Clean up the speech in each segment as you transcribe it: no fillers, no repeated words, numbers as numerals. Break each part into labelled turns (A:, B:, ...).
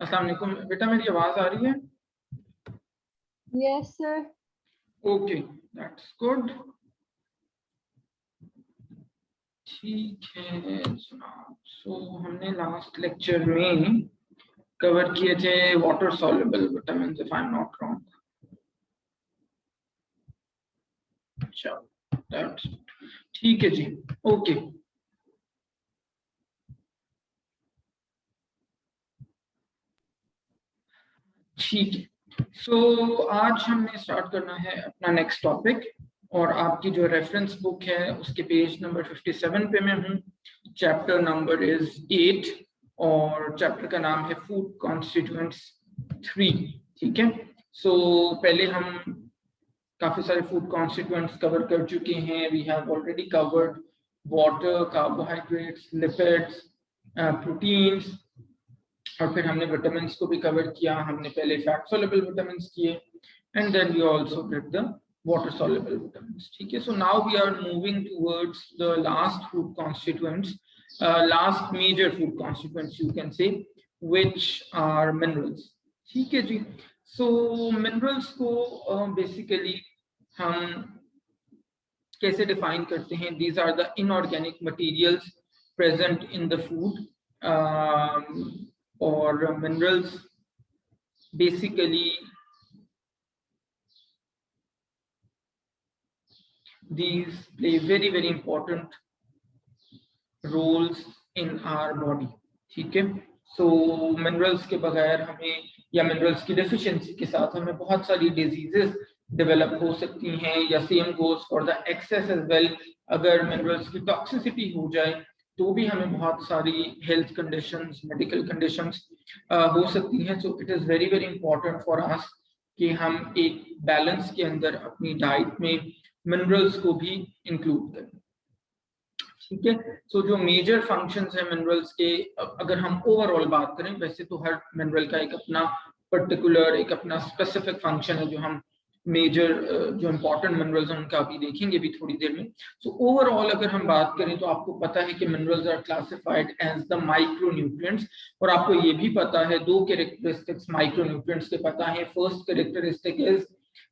A: अस्सलाम वालेकुम बेटा, मेरी आवाज आ रही है?
B: Yes, sir.
A: Okay, that's good. ठीक है जनाब। सो हमने लास्ट लेक्चर में कवर किए थे water soluble vitamin, if I am not wrong. अच्छा, दैट्स ठीक है जी। ओके, ठीक है। सो आज हमने स्टार्ट करना है अपना नेक्स्ट टॉपिक, और आपकी जो रेफरेंस बुक है उसके पेज नंबर 57 पे मैं हूँ। चैप्टर नंबर इज 8 और चैप्टर का नाम है फूड कॉन्स्टिट्यूएंट्स 3। ठीक है। सो पहले हम काफी सारे फूड कॉन्स्टिट्यूएंट्स कवर कर चुके हैं। We have already covered water, carbohydrates, lipids, proteins, और फिर हमने विटामिन को भी कवर किया। हमने पहले फैट सोल्युबल विटामिन किए, and then we also did the water soluble vitamin. ठीक है। So now we are moving towards the last food constituents, last major food constituents you can say, which are minerals. ठीक है जी। सो minerals को basically हम कैसे define करते हैं? These are the inorganic materials present in the food, or minerals basically these play very important roles in our body। ठीक है। सो मिनरल्स के बगैर हमें, या मिनरल्स की डेफिशिएंसी के साथ हमें बहुत सारी डिजीजेस डेवलप हो सकती हैं, या same goes for the excess as well. अगर मिनरल्स की टॉक्सिसिटी हो जाए तो भी हमें बहुत सारी हेल्थ कंडीशंस, मेडिकल कंडीशंस हो सकती हैं। So it is very very important for us कि हम एक बैलेंस के अंदर अपनी डाइट में मिनरल्स को भी इंक्लूड करें। ठीक है। सो जो मेजर फंक्शंस है मिनरल्स के, अगर हम ओवरऑल बात करें, वैसे तो हर मिनरल का एक अपना पर्टिकुलर, एक अपना स्पेसिफिक फंक्शन है, जो हम मेजर जो इंपॉर्टेंट मिनरल्स हैं उनका अभी देखेंगे भी थोड़ी देर में। सो ओवरऑल अगर हम बात करें तो आपको पता है कि minerals are classified as the micronutrients, और आपको ये भी पता है दो कैरेक्टरिस्टिक्स माइक्रोन्यूट्रिएंट्स के पता है। फर्स्ट कैरेक्टरिस्टिक इज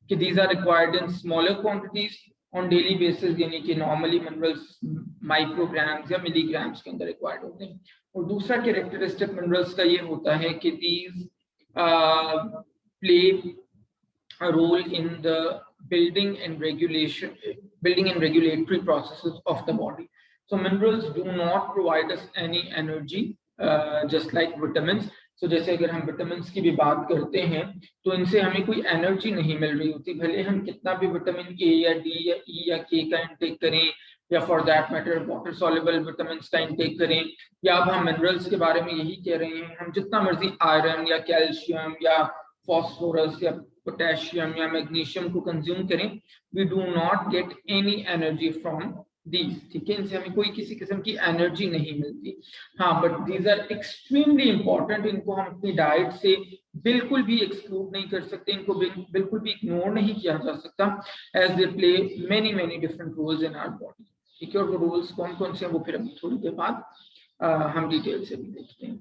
A: कि these are required in smaller quantities on daily basis, यानी कि नॉर्मली मिनरल्स माइक्रोग्राम्स या मिलीग्राम्स के अंदर रिक्वायर्ड होते हैं। और दूसरा कैरेक्टरिस्टिक मिनरल्स का ये होता है कि these play a role in the building and regulatory processes of the body. So minerals do not provide us any energy, just like vitamins. So जैसे अगर हम विटामिन की भी बात करते हैं तो इनसे हमें कोई एनर्जी नहीं मिल रही होती, भले हम कितना भी विटामिन ए या डी या ई या के का इंटेक करें, या for that matter water soluble vitamin का इंटेक करें, या अब हम मिनरल्स के बारे में यही कह रहे हैं, हम जितना मर्जी आयरन या कैल्शियम या फॉस्फोरस या पोटेशियम या मैग्नीशियम को कंज्यूम करें, we do not get any energy from these. ठीक है। इनसे हमें कोई किसी किस्म की एनर्जी नहीं मिलती। हाँ, but these are extremely important. इनको हम अपनी डाइट से बिल्कुल भी एक्सक्लूड नहीं कर सकते, इनको बिल्कुल भी इग्नोर नहीं किया जा सकता, as they play many many different roles in our body. ठीक है। और वो रोल्स कौन कौन से हैं वो फिर अभी थोड़ी देर बाद हम डिटेल से भी देखते हैं।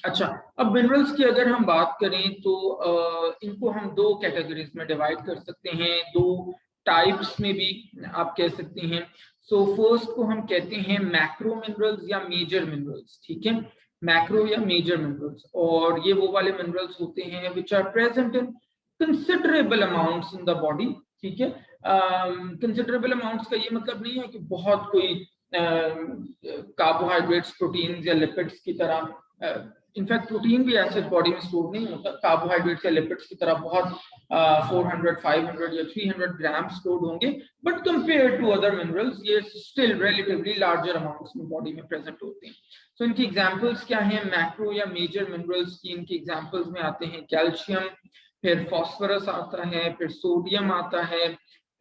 A: अच्छा, अब मिनरल्स की अगर हम बात करें तो इनको हम दो कैटेगरीज में डिवाइड कर सकते हैं, दो टाइप्स में भी आप कह सकते हैं। सो फर्स्ट को हम कहते हैं मैक्रो मिनरल्स या मेजर मिनरल्स। ठीक है। मैक्रो या मेजर मिनरल्स, और ये वो वाले मिनरल्स होते हैं which are present in considerable amounts in the body. ठीक है। कंसिडरेबल अमाउंट्स का ये मतलब नहीं है कि बहुत कोई कार्बोहाइड्रेट्स, प्रोटीन्स या लिपिड्स की तरह, इनफैक्ट प्रोटीन भी ऐसे बॉडी में स्टोर नहीं होता कार्बोहाइड्रेट्स या लिपिड्स की तरह बहुत 400, 500 या 300 ग्राम स्टोर्ड होंगे, but compare to other minerals ये स्टिल रिलेटिवली लार्जर अमाउंट्स में बॉडी में प्रेजेंट होते हैं। सो इनकी एग्जांपल्स क्या हैं मैक्रो या मेजर मिनरल्स की? इनकी एग्जांपल्स में आते हैं कैल्शियम, फिर फॉस्फोरस आता है, फिर सोडियम आता है,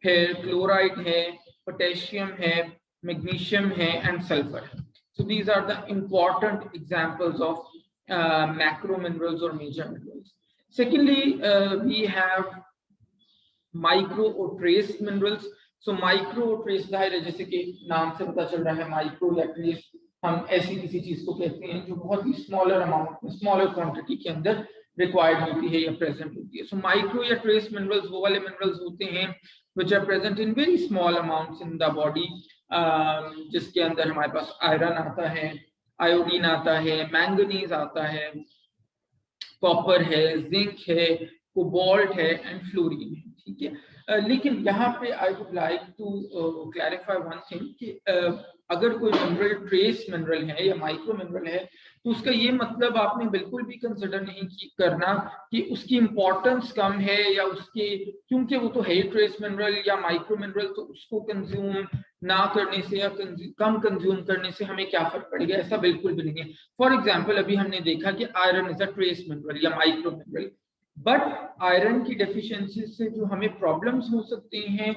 A: फिर क्लोराइड है, पोटेशियम है, मैग्नीशियम है, एंड सल्फर है। So these are the important examples of macro minerals or major minerals. Secondly, we have micro or trace minerals. So micro और trace जाहिर है जैसे कि नाम से पता चल रहा है, माइक्रो या ट्रेस हम ऐसी किसी चीज को कहते हैं जो बहुत ही स्मॉलर अमाउंट में, स्मॉलर क्वांटिटी के अंदर रिक्वायर्ड होती है या प्रेजेंट होती है। सो माइक्रो या ट्रेस मिनरल्स वो वाले मिनरल्स होते हैं which are present in very small amounts in the body, जिसके अंदर हमारे पास आयरन आता है, आयोडीन आता है, मैंगनीज आता है, कॉपर है, जिंक है, कोबाल्ट है एंड फ्लोरीन है, ठीक है। लेकिन यहाँ पे I would like to clarify one thing कि अगर कोई मिनरल ट्रेस मिनरल है या माइक्रो मिनरल है तो उसका ये मतलब आपने बिल्कुल भी कंसिडर नहीं करना कि उसकी इंपॉर्टेंस कम है या उसके, क्योंकि वो तो है ट्रेस मिनरल या माइक्रो मिनरल, तो उसको कंज्यूम ना करने से या कम कंज्यूम करने से हमें क्या फर्क पड़ेगा, ऐसा बिल्कुल भी नहीं है। फॉर एग्जाम्पल अभी हमने देखा कि iron is a trace mineral या माइक्रो मिनरल, बट आयरन की डेफिशिएंसी से जो हमें प्रॉब्लम्स हो सकती हैं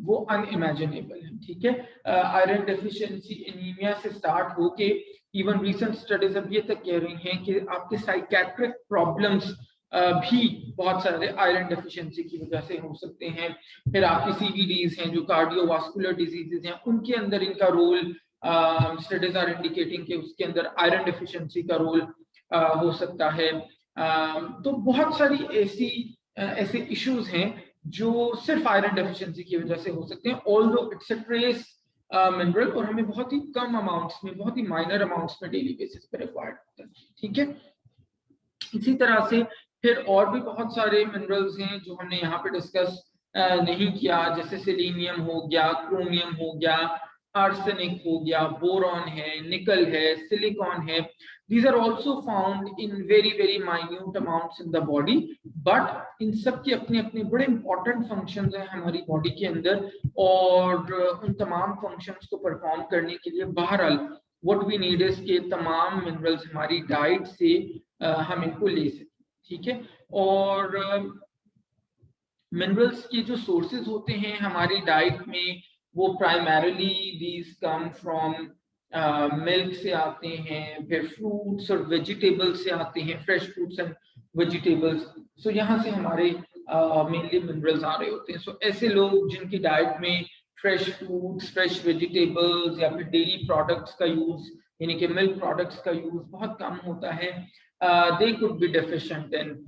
A: वो अनइमेजिनेबल है, ठीक है। आयरन डेफिशिएंसी एनीमिया से स्टार्ट होके इवन रिसेंट स्टडीज अब ये तक कह रही हैं कि आपके साइकेट्रिक प्रॉब्लम्स भी बहुत सारे आयरन डेफिशिएंसी की वजह से हो सकते हैं। फिर आपकी सीवीडीज हैं जो कार्डियोवास्कुलर डिजीजेज हैं, उनके अंदर इनका रोल, स्टडीज आर इंडिकेटिंग कि उसके अंदर आयरन डेफिशिएंसी का रोल हो सकता है। तो बहुत सारी ऐसे इश्यूज हैं जो सिर्फ आयरन डेफिशिएंसी की वजह से हो सकते हैं, although it's a trace mineral और हमें बहुत ही कम अमाउंट्स में, बहुत ही माइनर अमाउंट्स में डेली बेसिस पे रिक्वायर्ड होता है, ठीक है। इसी तरह से फिर और भी बहुत सारे मिनरल्स हैं जो हमने यहाँ पे डिस्कस नहीं किया, जैसे सेलेनियम हो गया, क्रोमियम हो गया, आर्सेनिक हो गया, बोरॉन है, निकल है, सिलिकॉन है। These are also found in very very minute amounts in the body, but इन सब के अपने अपने बड़े इंपॉर्टेंट फंक्शंस हैं हमारी बॉडी के अंदर, और उन तमाम फंक्शंस को परफॉर्म करने के लिए बहरहाल व्हाट वी नीड इज के तमाम मिनरल्स हमारी डाइट से हम इनको ले सकें, ठीक है। और मिनरल्स के जो सोर्सेज होते हैं हमारी डाइट में वो primarily these come from milk से आते हैं, फिर फ्रूट्स और वेजिटेबल्स से आते हैं, फ्रेश फ्रूट्स एंड वेजिटेबल्स। सो यहाँ से हमारे मेनली मिनरल्स आ रहे होते हैं। सो ऐसे लोग जिनकी डाइट में फ्रेश फ्रूट्स, फ्रेश वेजिटेबल्स या फिर डेयरी प्रोडक्ट्स का यूज, यानी कि मिल्क प्रोडक्ट्स का यूज बहुत कम होता है, they could be deficient in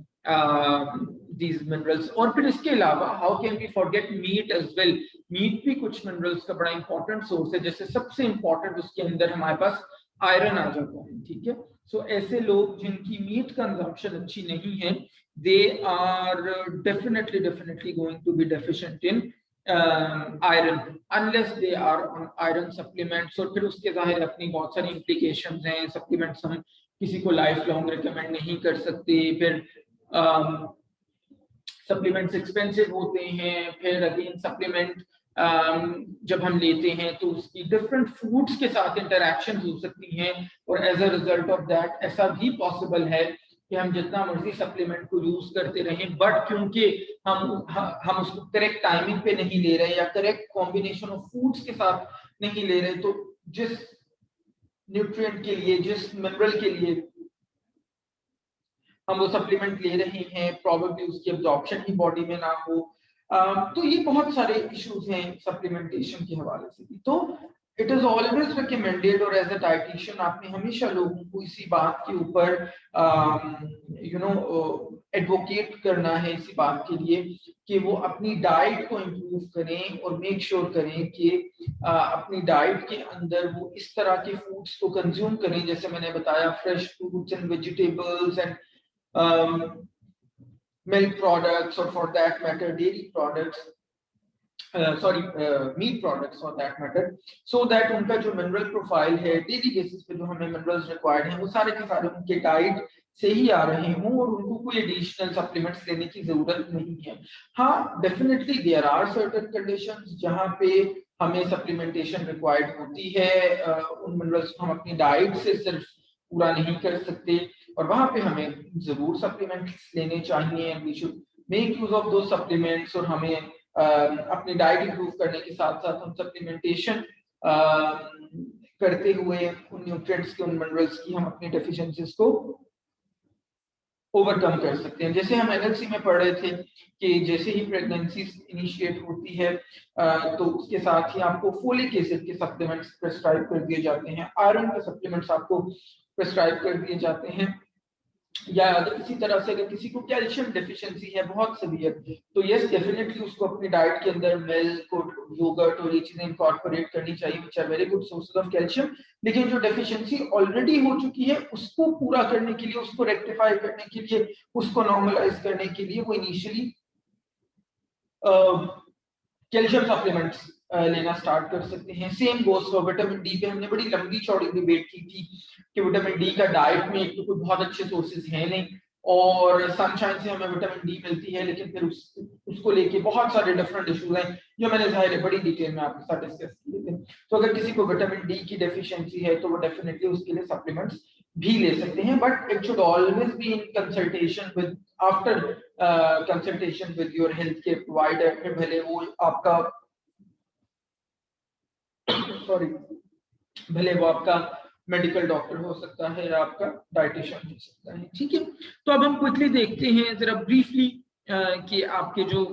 A: these minerals। और फिर इसके अलावा how can we forget meat as well. Meat भी कुछ मिनरल्स का बड़ा इंपॉर्टेंट सोर्स है, जैसे सबसे इंपॉर्टेंट उसके अंदर हमारे पास आयरन आ जाता है, ठीक है। सो ऐसे लोग जिनकी मीट कंजम्पशन अच्छी नहीं है, they are definitely going to be deficient in iron unless they are on iron supplements. और फिर उसके जाहिर अपनी बहुत सारी इम्प्लीकेशंस हैं, सप्लीमेंट्स हम किसी को लाइफ लॉन्ग रिकमेंड नहीं कर सकते, फिर सप्लीमेंट्स एक्सपेंसिव होते हैं, फिर अगेन सप्लीमेंट जब हम लेते हैं तो उसकी डिफरेंट फूड्स के साथ इंटरेक्शन हो सकती हैं, और as a result of that ऐसा भी पॉसिबल है कि हम जितना मर्जी सप्लीमेंट को यूज करते रहें, बट क्योंकि हम उसको करेक्ट टाइमिंग पे नहीं ले रहे या करेक्ट कॉम्बिनेशन ऑफ फूड्स के साथ नहीं ले रहे, तो जिस न्यूट्रिएंट के लिए, जिस मिनरल के लिए हम वो सप्लीमेंट ले रहे हैं, प्रॉबेबली उसकी एब्जॉर्प्शन ही बॉडी में ना हो। तो ये बहुत सारे इश्यूज हैं सप्लीमेंटेशन के हवाले से भी। तो इट इज ऑलवेज रिकमेंडेड, और एज अ डाइटिशियन आपने हमेशा लोगों को इसी बात के ऊपर एडवोकेट करना है, इसी बात के लिए कि वो अपनी डाइट को इम्प्रूव करें और मेक श्योर करें कि अपनी डाइट के अंदर वो इस तरह के फूड्स को कंज्यूम करें, जैसे मैंने बताया fresh fruits and vegetables and milk products, or for that matter dairy products, meat products for that matter, so that उनका जो मिनरल प्रोफाइल है डेली बेसिस पे जो हमें मिनरल्स रिक्वायर्ड हैं वो सारे के सारे उनके डाइट से ही आ रहे हों और उनको कोई एडिशनल सप्लीमेंट्स लेने की जरूरत नहीं है। हाँ, definitely there are certain conditions जहाँ पे हमें सप्लीमेंटेशन रिक्वायर्ड होती है, उन मिनरल्स को हम अपनी डाइट से सिर्फ पूरा नहीं कर सकते, और वहां पे हमें जरूर सप्लीमेंट्स लेने चाहिए। We should make use of those supplements, और हमें अपनी डाइट इंप्रूव करने के साथ साथ हम सप्लीमेंटेशन करते हुए उन न्यूट्रिएंट्स के, उन मिनरल्स की हम अपनी डेफिशिएंसीज को ओवरकम कर सकते हैं। जैसे हम एनएलसी में पढ़ रहे थे कि जैसे ही प्रेगनेंसी इनिशिएट होती है तो उसके साथ ही आपको फोलिक एसिड के सप्लीमेंट्स प्रेस्क्राइब कर दिए जाते हैं, आयरन के सप्लीमेंट्स आपको प्रेस्क्राइब कर दिए जाते हैं, या अगर किसी तरह से अगर किसी को कैल्शियम डेफिशिएंसी है बहुत सीवियर, तो यस डेफिनेटली उसको अपनी डाइट के अंदर मिल्क और योगर्ट और ये चीजें इंकॉर्पोरेट करनी चाहिए, which are very good sources of calcium. लेकिन जो डेफिशिएंसी ऑलरेडी हो चुकी है उसको पूरा करने के लिए, उसको रेक्टिफाई करने के लिए, उसको नॉर्मलाइज करने के लिए वो इनिशियली कैल्शियम सप्लीमेंट्स लेना स्टार्ट कर सकते हैं। Same goes for vitamin D पे हमने बड़ी लंबी चौड़ी डिबेट की थी कि विटामिन डी का डाइट में एक तो कोई बहुत अच्छे सोर्सेज हैं नहीं, और सनशाइन से हमें विटामिन डी मिलती है, लेकिन फिर उसको लेके बहुत सारे डिफरेंट इश्यूज हैं जो मैंने जाहिर है बड़ी डिटेल में आपके साथ डिस्कस किए थे। तो अगर किसी को विटामिन डी की डेफिशिएंसी है तो वो डेफिनेटली उसके लिए सप्लीमेंट्स भी ले सकते हैं, but it should always be in consultation with, after consultation with your health care provider. फिर भले वो आपका सॉरी भले वो आपका मेडिकल डॉक्टर हो सकता है या आपका डाइटिशियन हो सकता है, ठीक है। तो अब हम क्विकली देखते हैं जरा ब्रीफली कि आपके जो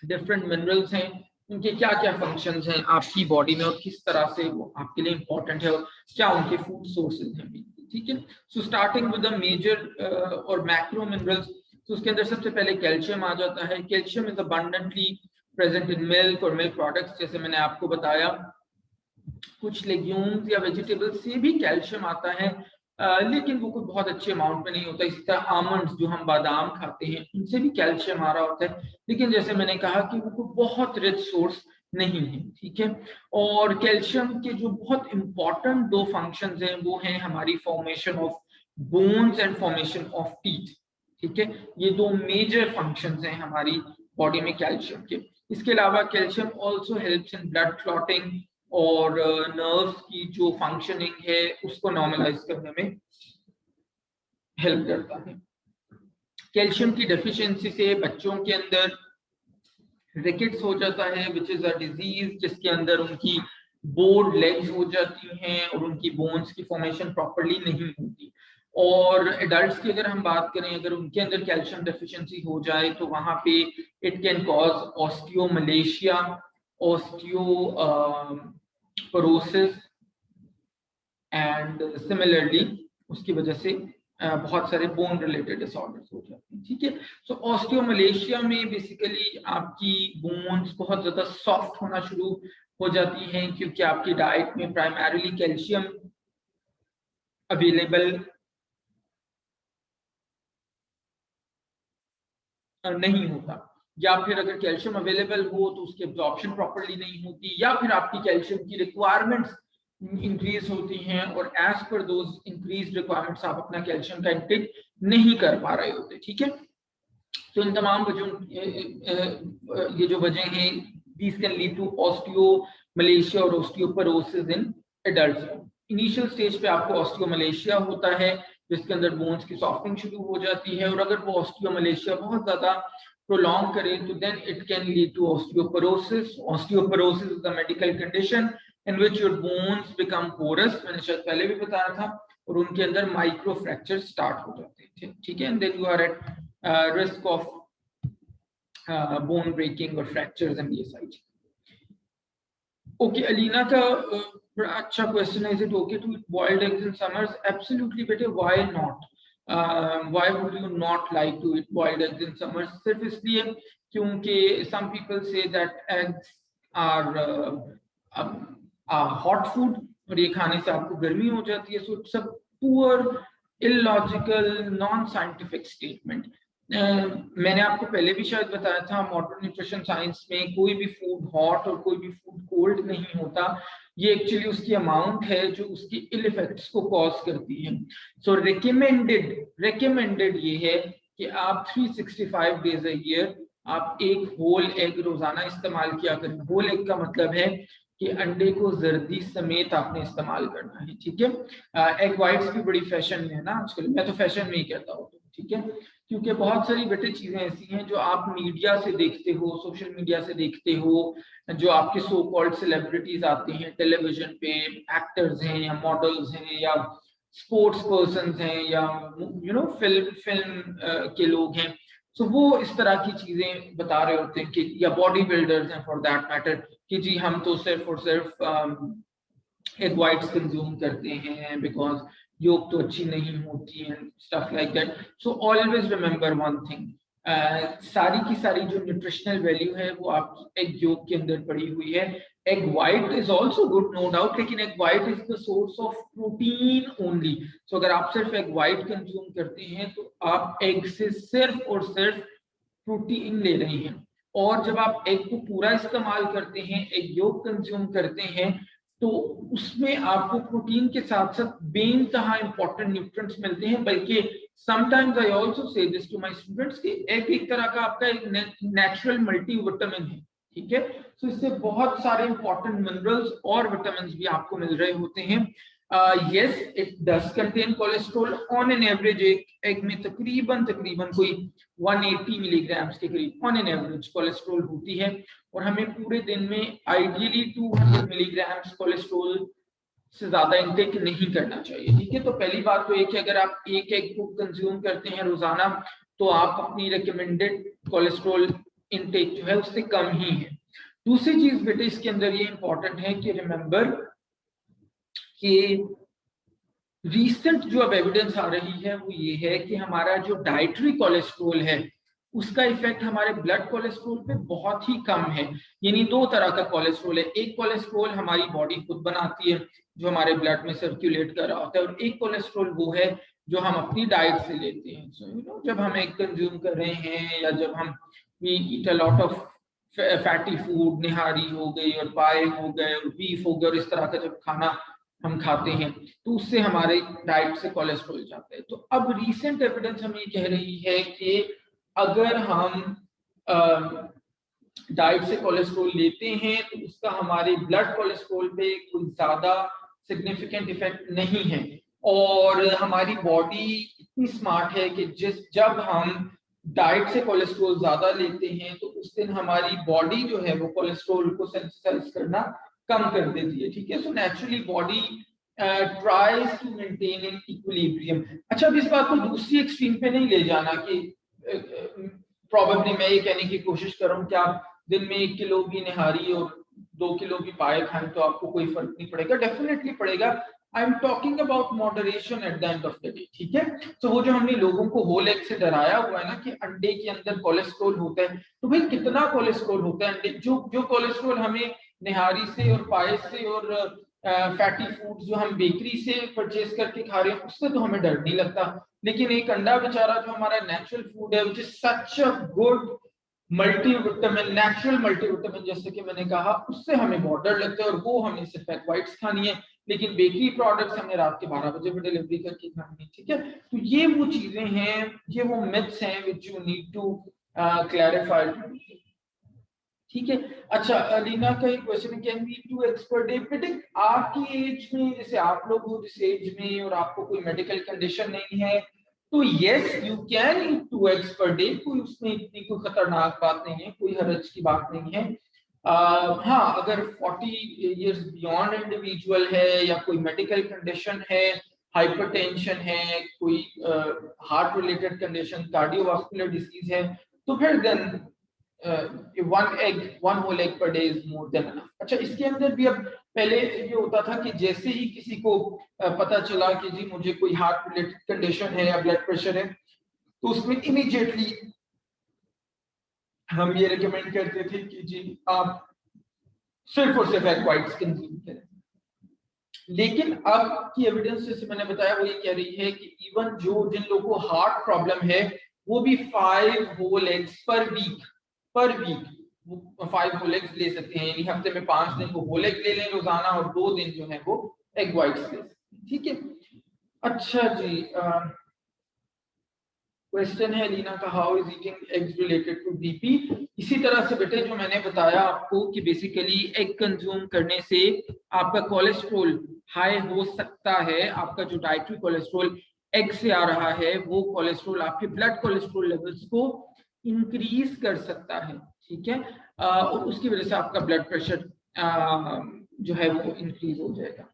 A: डिफरेंट मिनरल्स हैं उनके क्या क्या फंक्शंस हैं आपकी बॉडी में और किस तरह से वो आपके लिए इंपॉर्टेंट है और क्या उनके फूड सोर्सेज हैं, ठीक है। So starting with the major और मैक्रो मिनरल्स, तो उसके अंदर सबसे पहले कैल्शियम आ जाता है। Calcium is abundantly present in milk और मिल्क प्रोडक्ट्स, जैसे मैंने आपको बताया कुछ लेग्यूम्स या वेजिटेबल्स से भी कैल्शियम आता है, लेकिन वो कोई बहुत अच्छे अमाउंट में नहीं होता। इसी तरह आमंड्स जो हम बादाम खाते हैं उनसे भी कैल्शियम आ रहा होता है, लेकिन जैसे मैंने कहा कि वो कोई बहुत रिच सोर्स नहीं है, ठीक है। और कैल्शियम के जो बहुत इंपॉर्टेंट दो फंक्शंस हैं वो हैं हमारी formation of bones and formation of teeth, ठीक है। ये दो मेजर फंक्शंस हैं हमारी बॉडी में कैल्शियम के। इसके अलावा calcium also helps in blood clotting और नर्व्स की जो फंक्शनिंग है उसको नॉर्मलाइज करने में हेल्प करता है। कैल्शियम की डेफिशिएंसी से बच्चों के अंदर रिकेट्स हो जाता है, विच इज अ डिजीज जिसके अंदर उनकी बोर्ड लेग्स हो जाती हैं और उनकी बोन्स की फॉर्मेशन प्रॉपर्ली नहीं होती। और एडल्ट्स की अगर हम बात करें, अगर उनके अंदर कैल्शियम डेफिशिएंसी हो जाए तो वहां पे it can cause osteomalacia, osteoporosis and similarly उसकी वजह से बहुत सारे बोन रिलेटेड डिसऑर्डर्स हो जाते हैं, ठीक है। सो ऑस्टियोमलेशिया में बेसिकली आपकी बोन्स बहुत ज्यादा सॉफ्ट होना शुरू हो जाती हैं क्योंकि आपकी डाइट में प्राइमरीली कैल्शियम अवेलेबल नहीं होता, या फिर अगर कैल्शियम अवेलेबल हो तो उसकी एब्जॉर्प्शन प्रॉपर्ली नहीं होती, या फिर आपकी कैल्शियम की रिक्वायरमेंट्स इंक्रीज होती हैं और as per those increase requirements आप अपना कैल्शियम का इंटेक नहीं कर पा रहे होते, ठीक है। तो इन तमाम वजह ये जो वजह हैं these can lead to osteomalacia और osteoporosis in adults। Initial stage पे आपको ऑस्टियोमलेशिया होता है जिसके अंदर बोन्स की सॉफ्टनिंग शुरू हो जाती है, और अगर वो ऑस्टियोमलेशिया बहुत ज्यादा प्रोलॉन्ग करे तो then it can lead to osteoporosis. Osteoporosis is the medical condition in which your bones become porous, मैंने शायद पहले भी बताया था, और उनके अंदर माइक्रो फ्रैक्चर स्टार्ट हो जाते हैं, ठीक है। And then you are at risk of bone breaking or fractures and ये सारी चीजें। ओके, अलीना का बड़ा अच्छा क्वेश्चन है, is it okay to eat boiled eggs in summers? Absolutely बेटे, why not, why would you not like to eat boiled eggs in summers? सिर्फ इसलिए क्योंकि some people say that eggs are hot food और ये खाने से आपको गर्मी हो जाती है। So it's a poor illogical non scientific statement. मैंने आपको पहले भी शायद बताया था, मॉडर्न न्यूट्रिशन साइंस में कोई भी फूड हॉट और कोई भी फूड कोल्ड नहीं होता, ये एक्चुअली उसकी अमाउंट है जो उसकी इल इफेक्ट्स को कॉज करती है। सो रिकमेंडेड ये है कि आप 365 डेज अ ईयर आप एक होल एग रोजाना इस्तेमाल किया करें। होल एग का मतलब है कि अंडे को जर्दी समेत आपने इस्तेमाल करना है, ठीक है। एग वाइट्स भी बड़ी फैशन में है ना आजकल, मैं तो फैशन में ही कहता हूँ, ठीक है, क्योंकि बहुत सारी बेटे चीजें ऐसी हैं जो आप मीडिया से देखते हो, सोशल मीडिया से देखते हो, जो आपके सो कॉल्ड सेलिब्रिटीज आते हैं टेलीविजन पे, एक्टर्स हैं या मॉडल्स हैं या स्पोर्ट्स पर्सन हैं या फिल्म के लोग हैं, सो वो इस तरह की चीजें बता रहे होते हैं कि, या बॉडी बिल्डर्स हैं फॉर दैट मैटर, कि जी हम तो सिर्फ और सिर्फ एग वाइट्स कंज्यूम करते हैं बिकॉज योग तो अच्छी नहीं होती है, stuff like that. So always remember one thing, सारी की सारी जो न्यूट्रिशनल वैल्यू है वो आपकी एग योग के अंदर पड़ी हुई है। Egg white is also good no doubt, लेकिन egg white is the source of protein only. So अगर आप सिर्फ एग वाइट कंज्यूम करते हैं तो आप एग से सिर्फ और सिर्फ प्रोटीन ले रहे हैं, और जब आप एग को पूरा इस्तेमाल करते हैं, एग योग कंज्यूम करते हैं, तो उसमें आपको प्रोटीन के साथ साथ बेनतहा इंपॉर्टेंट न्यूट्रिएंट्स मिलते हैं। बल्कि sometimes I also say this to my students कि एग एक तरह का आपका एक नेचुरल मल्टीविटामिन है, ठीक है। तो इससे बहुत सारे इंपॉर्टेंट मिनरल्स और विटामिन भी आपको मिल रहे होते हैं। yes, it does contain cholesterol on an average। एक एग में तकरीबन कोई 180 मिलीग्राम्स के करीब ऑन एन एवरेज कोलेस्ट्रॉल होती है, और हमें पूरे दिन में आइडियली 200 मिलीग्राम्स कोलेस्ट्रॉल से ज्यादा इंटेक नहीं करना चाहिए, ठीक है। तो पहली बात तो एक है, अगर आप एक एग को कंज्यूम करते हैं रोजाना, तो आप अपनी रिकमेंडेड कोलेस्ट्रॉल इंटेक जो है उससे कम ही है। दूसरी चीज बेटे इसके अंदर ये इंपॉर्टेंट है कि रिमेंबर कि रीसेंट जो अब एविडेंस आ रही है वो ये है कि हमारा जो डाइटरी कोलेस्ट्रॉल है उसका इफेक्ट हमारे ब्लड कोलेस्ट्रॉल पे बहुत ही कम है। यानी दो तरह का कोलेस्ट्रॉल है, एक कोलेस्ट्रॉल हमारी बॉडी खुद बनाती है जो हमारे ब्लड में सर्कुलेट कर रहा होता है, और एक कोलेस्ट्रॉल वो है जो हम अपनी डाइट से लेते हैं। सो जब हम एग कंज्यूम कर रहे हैं, या जब हम we eat a lot of fatty food, nihari हो गई और पाए हो गए और बीफ हो गया, और इस तरह का जब खाना हम खाते हैं तो उससे हमारे डाइट से कोलेस्ट्रॉल जाता है। तो अब रीसेंट एविडेंस हमें ये कह रही है कि अगर हम डाइट से कोलेस्ट्रॉल लेते हैं तो उसका हमारे ब्लड कोलेस्ट्रॉल पे कोई ज्यादा सिग्निफिकेंट इफेक्ट नहीं है, और हमारी बॉडी इतनी स्मार्ट है कि जब हम डाइट से कोलेस्ट्रॉल ज्यादा लेते हैं तो उस दिन हमारी बॉडी जो है वो कोलेस्ट्रॉल को सिंथेसाइज करना कम कर देती है, ठीक है। So naturally body tries to maintain an equilibrium. अच्छा, अब इस बात को दूसरी एक्सट्रीम पे नहीं ले जाना कि प्रॉबेबली मैं ये कहने की कोशिश कर रहा हूँ कि आप दिन में 1 किलो भी निहारी और 2 किलो भी पाए खाएं तो आपको कोई फर्क नहीं पड़ेगा, डेफिनेटली पड़ेगा। I am talking about moderation at the end of the day, ठीक है। तो वो जो हमने लोगों को होल एग से डराया हुआ है ना कि अंडे के अंदर कोलेस्ट्रॉल होता है, तो भाई कितना कोलेस्ट्रॉल होता है अंडे, जो कोलेस्ट्रॉल हमें निहारी से और पाए से और फैटी फूड जो हम बेकरी से परचेज करके खा रहे हैं उससे तो हमें डर नहीं लगता, लेकिन एक अंडा बेचारा जो हमारा नेचुरल फूड है which is such a good multivitamin, natural multivitamin, जैसे कि मैंने कहा, उससे हमें बहुत डर लगता है, और वो हमें सिर्फ एग वाइट्स खानी है, लेकिन बेकरी प्रोडक्ट्स हमें रात के 12 बजे भी डिलीवरी करके खानी है, ठीक है। तो ये वो चीजें हैं, ये वो मिथ्स हैं which you need to clarify, ठीक है। अच्छा, अलीना का एक क्वेश्चन है, can we 2 eggs per day? बेटे आपकी एज में, जैसे आप लोग हो जिस एज में, और आपको कोई मेडिकल कंडीशन नहीं है, तो yes you can eat 2 eggs per day, कोई उसमें इतनी कोई खतरनाक बात नहीं है, कोई हरज की बात नहीं है। हाँ, अगर 40 इयर्स बियॉन्ड इंडिविजुअल है, या कोई मेडिकल कंडीशन है, हाइपरटेंशन है, कोई heart related condition, cardiovascular disease है, तो फिर then one whole egg per day is more than enough। अच्छा, इसके अंदर भी अब पहले ये होता था कि जैसे ही किसी को पता चला कि जी मुझे कोई हार्ट रिलेटेड कंडीशन है या ब्लड प्रेशर है, तो उसमें इमीडिएटली हम ये रिकमेंड करते थे कि जी आप सिर्फ और सिर्फ एग व्हाइट्स कंज्यूम करें। लेकिन अब की एविडेंस, जैसे मैंने बताया, वो ये कह रही है कि इवन जिन लोगों को हार्ट प्रॉब्लम है वो भी 5 whole eggs पर वीक 5 whole eggs ले सकते हैं, यानी हफ्ते में 5 दिन वो whole egg ले लें रोजाना, और 2 दिन जो है वो एग व्हाइट्स ले सकते हैं, ठीक है। अच्छा जी, क्वेश्चन है लीना का, how is eating eggs related to BP? इसी तरह से बेटे जो मैंने बताया आपको कि बेसिकली एग कंज्यूम करने से आपका कोलेस्ट्रॉल हाई हो सकता है, आपका जो डाइटरी कोलेस्ट्रॉल एग से आ रहा है वो कोलेस्ट्रॉल आपके ब्लड कोलेस्ट्रॉल लेवल्स को इंक्रीज कर सकता है, ठीक है। और उसकी वजह से आपका ब्लड प्रेशर जो है वो इंक्रीज हो जाएगा।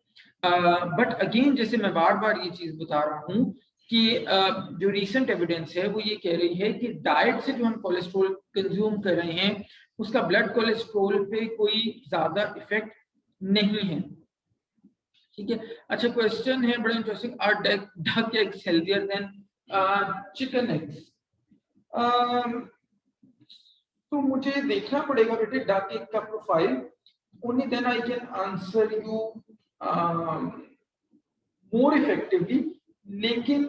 A: बट अगेन जैसे मैं बार बार ये चीज बता रहा हूँ कि जो रीसेंट एविडेंस है वो ये कह रही है कि डाइट से जो हम कोलेस्ट्रॉल कंज्यूम कर रहे हैं उसका ब्लड कोलेस्ट्रॉल पे कोई ज्यादा इफेक्ट नहीं है, ठीक है। अच्छा, क्वेश्चन है बड़ा interesting, are duck eggs healthier than chicken eggs? तो मुझे देखना पड़ेगा बेटे डक एग का profile, only then I can answer you more effectively. लेकिन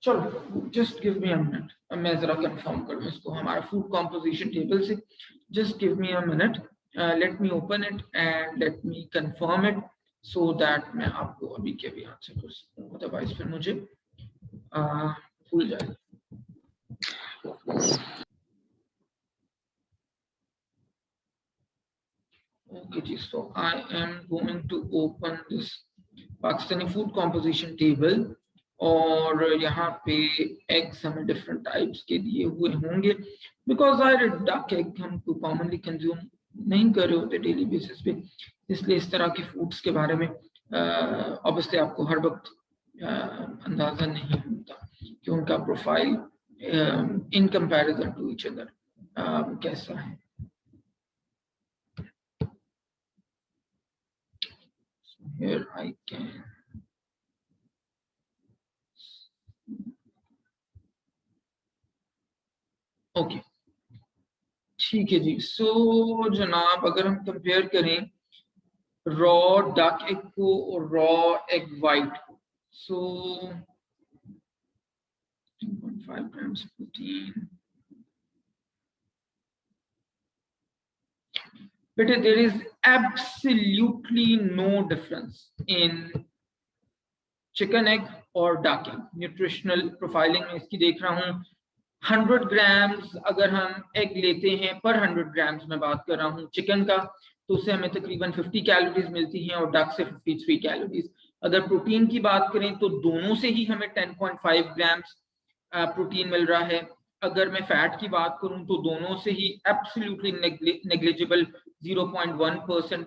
A: चलो just give me a minute, मैं जरा कंफर्म करूं इसको हमारा फूड कॉम्पोजिशन टेबल से। Just give me a minute, let me open it and let me confirm it so that मैं आपको अभी के भी आंसर कर सकूं, अदरवाइज फिर मुझे भूल जाएगा। Okay, ji, so I am going to open this Pakistani food composition table और यहाँ पे एग्स हमें डिफरेंट टाइप्स के दिए हुए होंगे बिकॉज आई डक एग हम तो कॉमनली कंज्यूम नहीं कर रहे होते डेली बेसिस पे, इसलिए इस तरह के फूड्स के बारे में ऑब्वियसली आपको हर वक्त अंदाजा नहीं होता कि उनका profile in comparison to each other कैसा है। Here I can ओके, ठीक है जी। सो जनाब अगर हम कंपेयर करें रॉ डक एग को और रॉ एग वाइट को, सो 3.5 grams protein, but there is absolutely no difference in chicken egg और डक एग। न्यूट्रिशनल प्रोफाइलिंग में इसकी देख रहा हूँ 100 ग्राम्स अगर हम एग लेते हैं पर 100 ग्राम्स में बात कर रहा हूँ चिकन का, तो उससे हमें तकरीबन 50 कैलोरीज मिलती हैं और डक से 53 कैलोरीज। अगर प्रोटीन की बात करें तो दोनों से ही हमें 10.5 ग्राम्स प्रोटीन मिल रहा है। अगर मैं फैट की बात करूं तो दोनों से ही एब्सोल्युटली नेग्लिजिबल 0.1%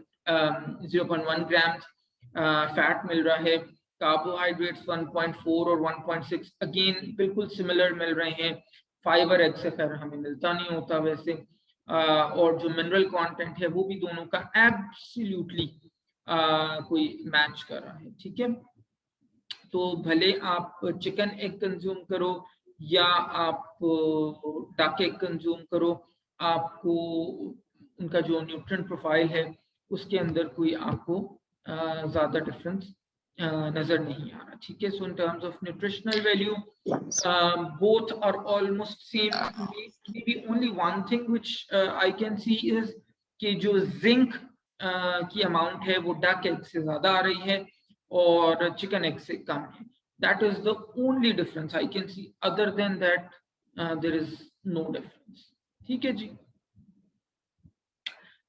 A: 0.1 ग्राम्स फैट मिल रहा है। कार्बोहाइड्रेट्स 1.4 और 1.6 अगेन बिल्कुल सिमिलर मिल रहे हैं। फाइबर एग से खैर हमें मिलता नहीं होता वैसे, और जो मिनरल कंटेंट है वो भी दोनों का एब्सोल्युटली कोई मैच कर रहा है, ठीक है। तो भले आप चिकन एग कंज्यूम करो या आप डक एग कंज्यूम करो, आपको उनका जो न्यूट्रिएंट प्रोफाइल है उसके अंदर कोई आपको ज्यादा डिफरेंस नजर नहीं आ रहा, ठीक है। So in terms of nutritional value both are almost same. Maybe only one thing which I can see is कि जो जिंक की अमाउंट है वो डक एग से ज्यादा आ रही है और चिकन एग से कम है। That is the only difference I can see, other than that there is no difference, ठीक है जी।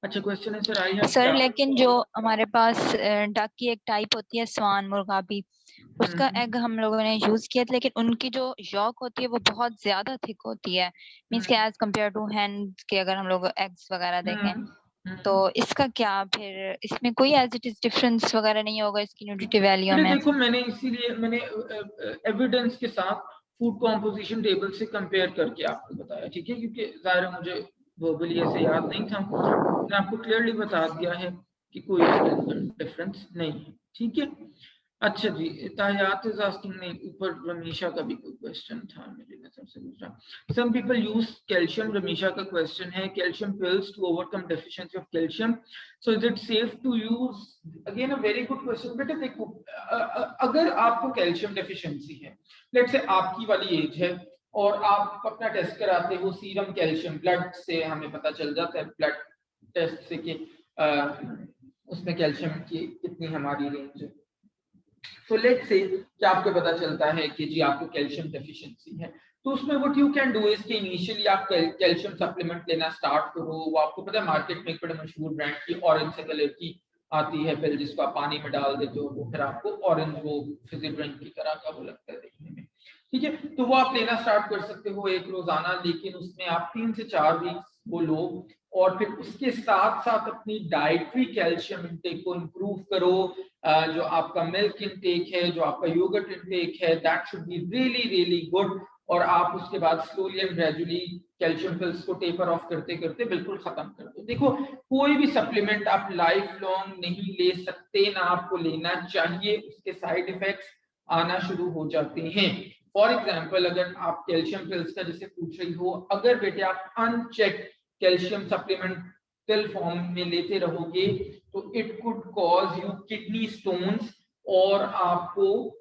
A: अच्छा क्वेश्चन है सर, आई हैव
B: सर लेकिन जो हमारे पास डक की एक टाइप होती है स्वान मुर्गाबी, उसका एग हम लोगों ने यूज किया था, लेकिन उनकी जो यॉक होती है वो बहुत ज्यादा थिक होती है, मींस के एज कंपेयर टू हैन के अगर हम लोग एग्स वगैरह देखें तो इसका क्या फिर इसमें कोई एज इट इज डिफरेंस वगैरह नहीं होगा इसकी न्यूट्रिटिव वैल्यू में?
A: देखो मैंने इसीलिए मैंने एविडेंस के साथ फूड कॉम्पोजिशन टेबल से कंपेयर करके आपको बताया, ठीक है, क्योंकि जाहिर है मुझे वर्बली ऐसे याद नहीं था, मैंने आपको क्लियरली बता दिया है कि कोई इसके अंदर डिफरेंस नहीं है, ठीक है। अच्छा जी, तायात इज आस्किंग, नहीं ऊपर रमीशा का भी कोई क्वेश्चन था मेरी नजर से गुजरा। Some people use calcium, Ramisha का क्वेश्चन है calcium pills to overcome deficiency of calcium, so is it safe to use? Again a very good question. बेटा देखो, अगर आपको कैल्शियम डेफिशिएंसी है, लेट्स से आपकी वाली एज है और आप अपना टेस्ट कराते हो सीरम कैल्शियम, ब्लड से हमें पता चल जाता है ब्लड टेस्ट से कि उसमें कैल्शियम की कितनी हमारी रेंज है। तो लेट्स से कि आपको पता चलता है कि जी आपको कैल्शियम डेफिशिएंसी है, तो उसमें what you can do is कि इनिशियली आप कैल्शियम सप्लीमेंट लेना स्टार्ट करो। वो आपको पता है मार्केट में एक बड़े मशहूर ब्रांड की ऑरेंज से कलर की आती है पिल, जिसको आप पानी में डाल देते हो तो फिर आपको ऑरेंज वो फिजी ड्रिंक की तरह का वो लगता है देखने में, ठीक है। तो वो आप लेना स्टार्ट कर सकते हो एक रोजाना, लेकिन उसमें आप 3 से 4 वीक वो लो और फिर उसके साथ साथ अपनी डाइटरी कैल्शियम इंटेक को इम्प्रूव करो। जो आपका मिल्क इंटेक है, जो आपका योगर्ट इंटेक है, that should be really really good. और आप उसके बाद slowly and gradually calcium pills को टेपर ऑफ करते करते बिल्कुल खत्म कर दो। देखो, कोई भी सप्लीमेंट आप लाइफ लॉन्ग नहीं ले सकते, ना आपको लेना चाहिए, उसके साइड इफेक्ट्स आना शुरू हो जाते हैं। फॉर एग्जाम्पल, अगर आप कैल्शियम पिल्स का जैसे पूछ रही हो, अगर बेटे आप अनचेक कैल्शियम सप्लीमेंट पिल फॉर्म में लेते रहोगे तो it could cause you kidney stones, और आपको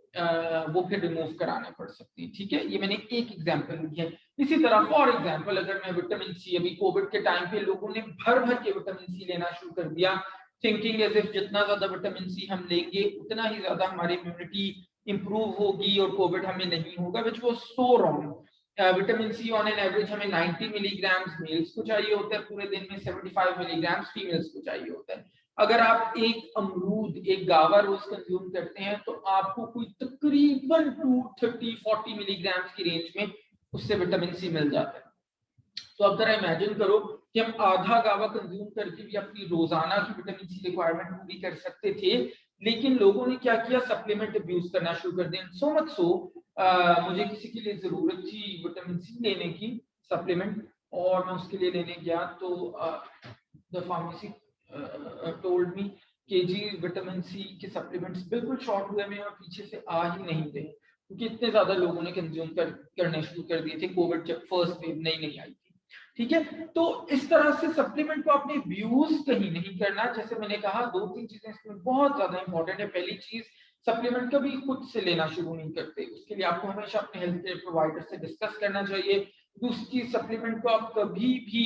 A: वो फिर रिमूव कराना पड़ सकती है। ठीक है, ये मैंने एक एग्जांपल दी है। इसी तरह फॉर एग्जांपल, अगर मैं विटामिन सी, अभी कोविड के टाइम पे लोगों ने भर भर के विटामिन सी लेना शुरू कर दिया, थिंकिंग एज इफ जितना ज्यादा विटामिन सी हम लेंगे उतना ही ज्यादा हमारी इम्यूनिटी इंप्रूव होगी और कोविड हमें नहीं होगा, which was so wrong. Vitamin C on an average हमें 90 मिलीग्राम्स मेल्स को चाहिए होता है पूरे दिन में, 75 मिलीग्राम्स फीमेल्स को चाहिए होता है। अगर आप एक अमरूद, एक गावा रोज कंज्यूम करते हैं तो आपको कोई तकरीबन 230-40 मिलीग्राम की रेंज में उससे विटामिन सी मिल जाता है। तो अब जरा इमेजिन करो कि हम आधा गावा कंज्यूम करके भी अपनी रोजाना की विटामिन सी रिक्वायरमेंट पूरी कर सकते थे, लेकिन लोगों ने क्या किया, सप्लीमेंट अब्यूज करना शुरू कर दिया। सो मच सो मुझे किसी के लिए जरूरत थी विटामिन सी लेने की सप्लीमेंट, और मैं उसके लिए लेने गया तो द फार्मेसी टोल्ड मी कि जी विटामिन सी के सप्लीमेंट्स बिल्कुल शॉर्ट हुए में और पीछे से आ ही नहीं थे, क्योंकि इतने ज्यादा लोगों ने कंज्यूम करने शुरू कर दिए थे कोविड जब फर्स्ट वेव नई आई थी। ठीक है, तो इस तरह से सप्लीमेंट को आपने अब्यूज कहीं नहीं करना। जैसे मैंने कहा, 2-3 चीजें इसमें बहुत ज्यादा इंपॉर्टेंट है। पहली चीज, सप्लीमेंट कभी खुद से लेना शुरू नहीं करते, उसके लिए आपको हमेशा अपने हेल्थ केयर प्रोवाइडर से डिस्कस करना चाहिए। दूसरी चीज, सप्लीमेंट को आप कभी भी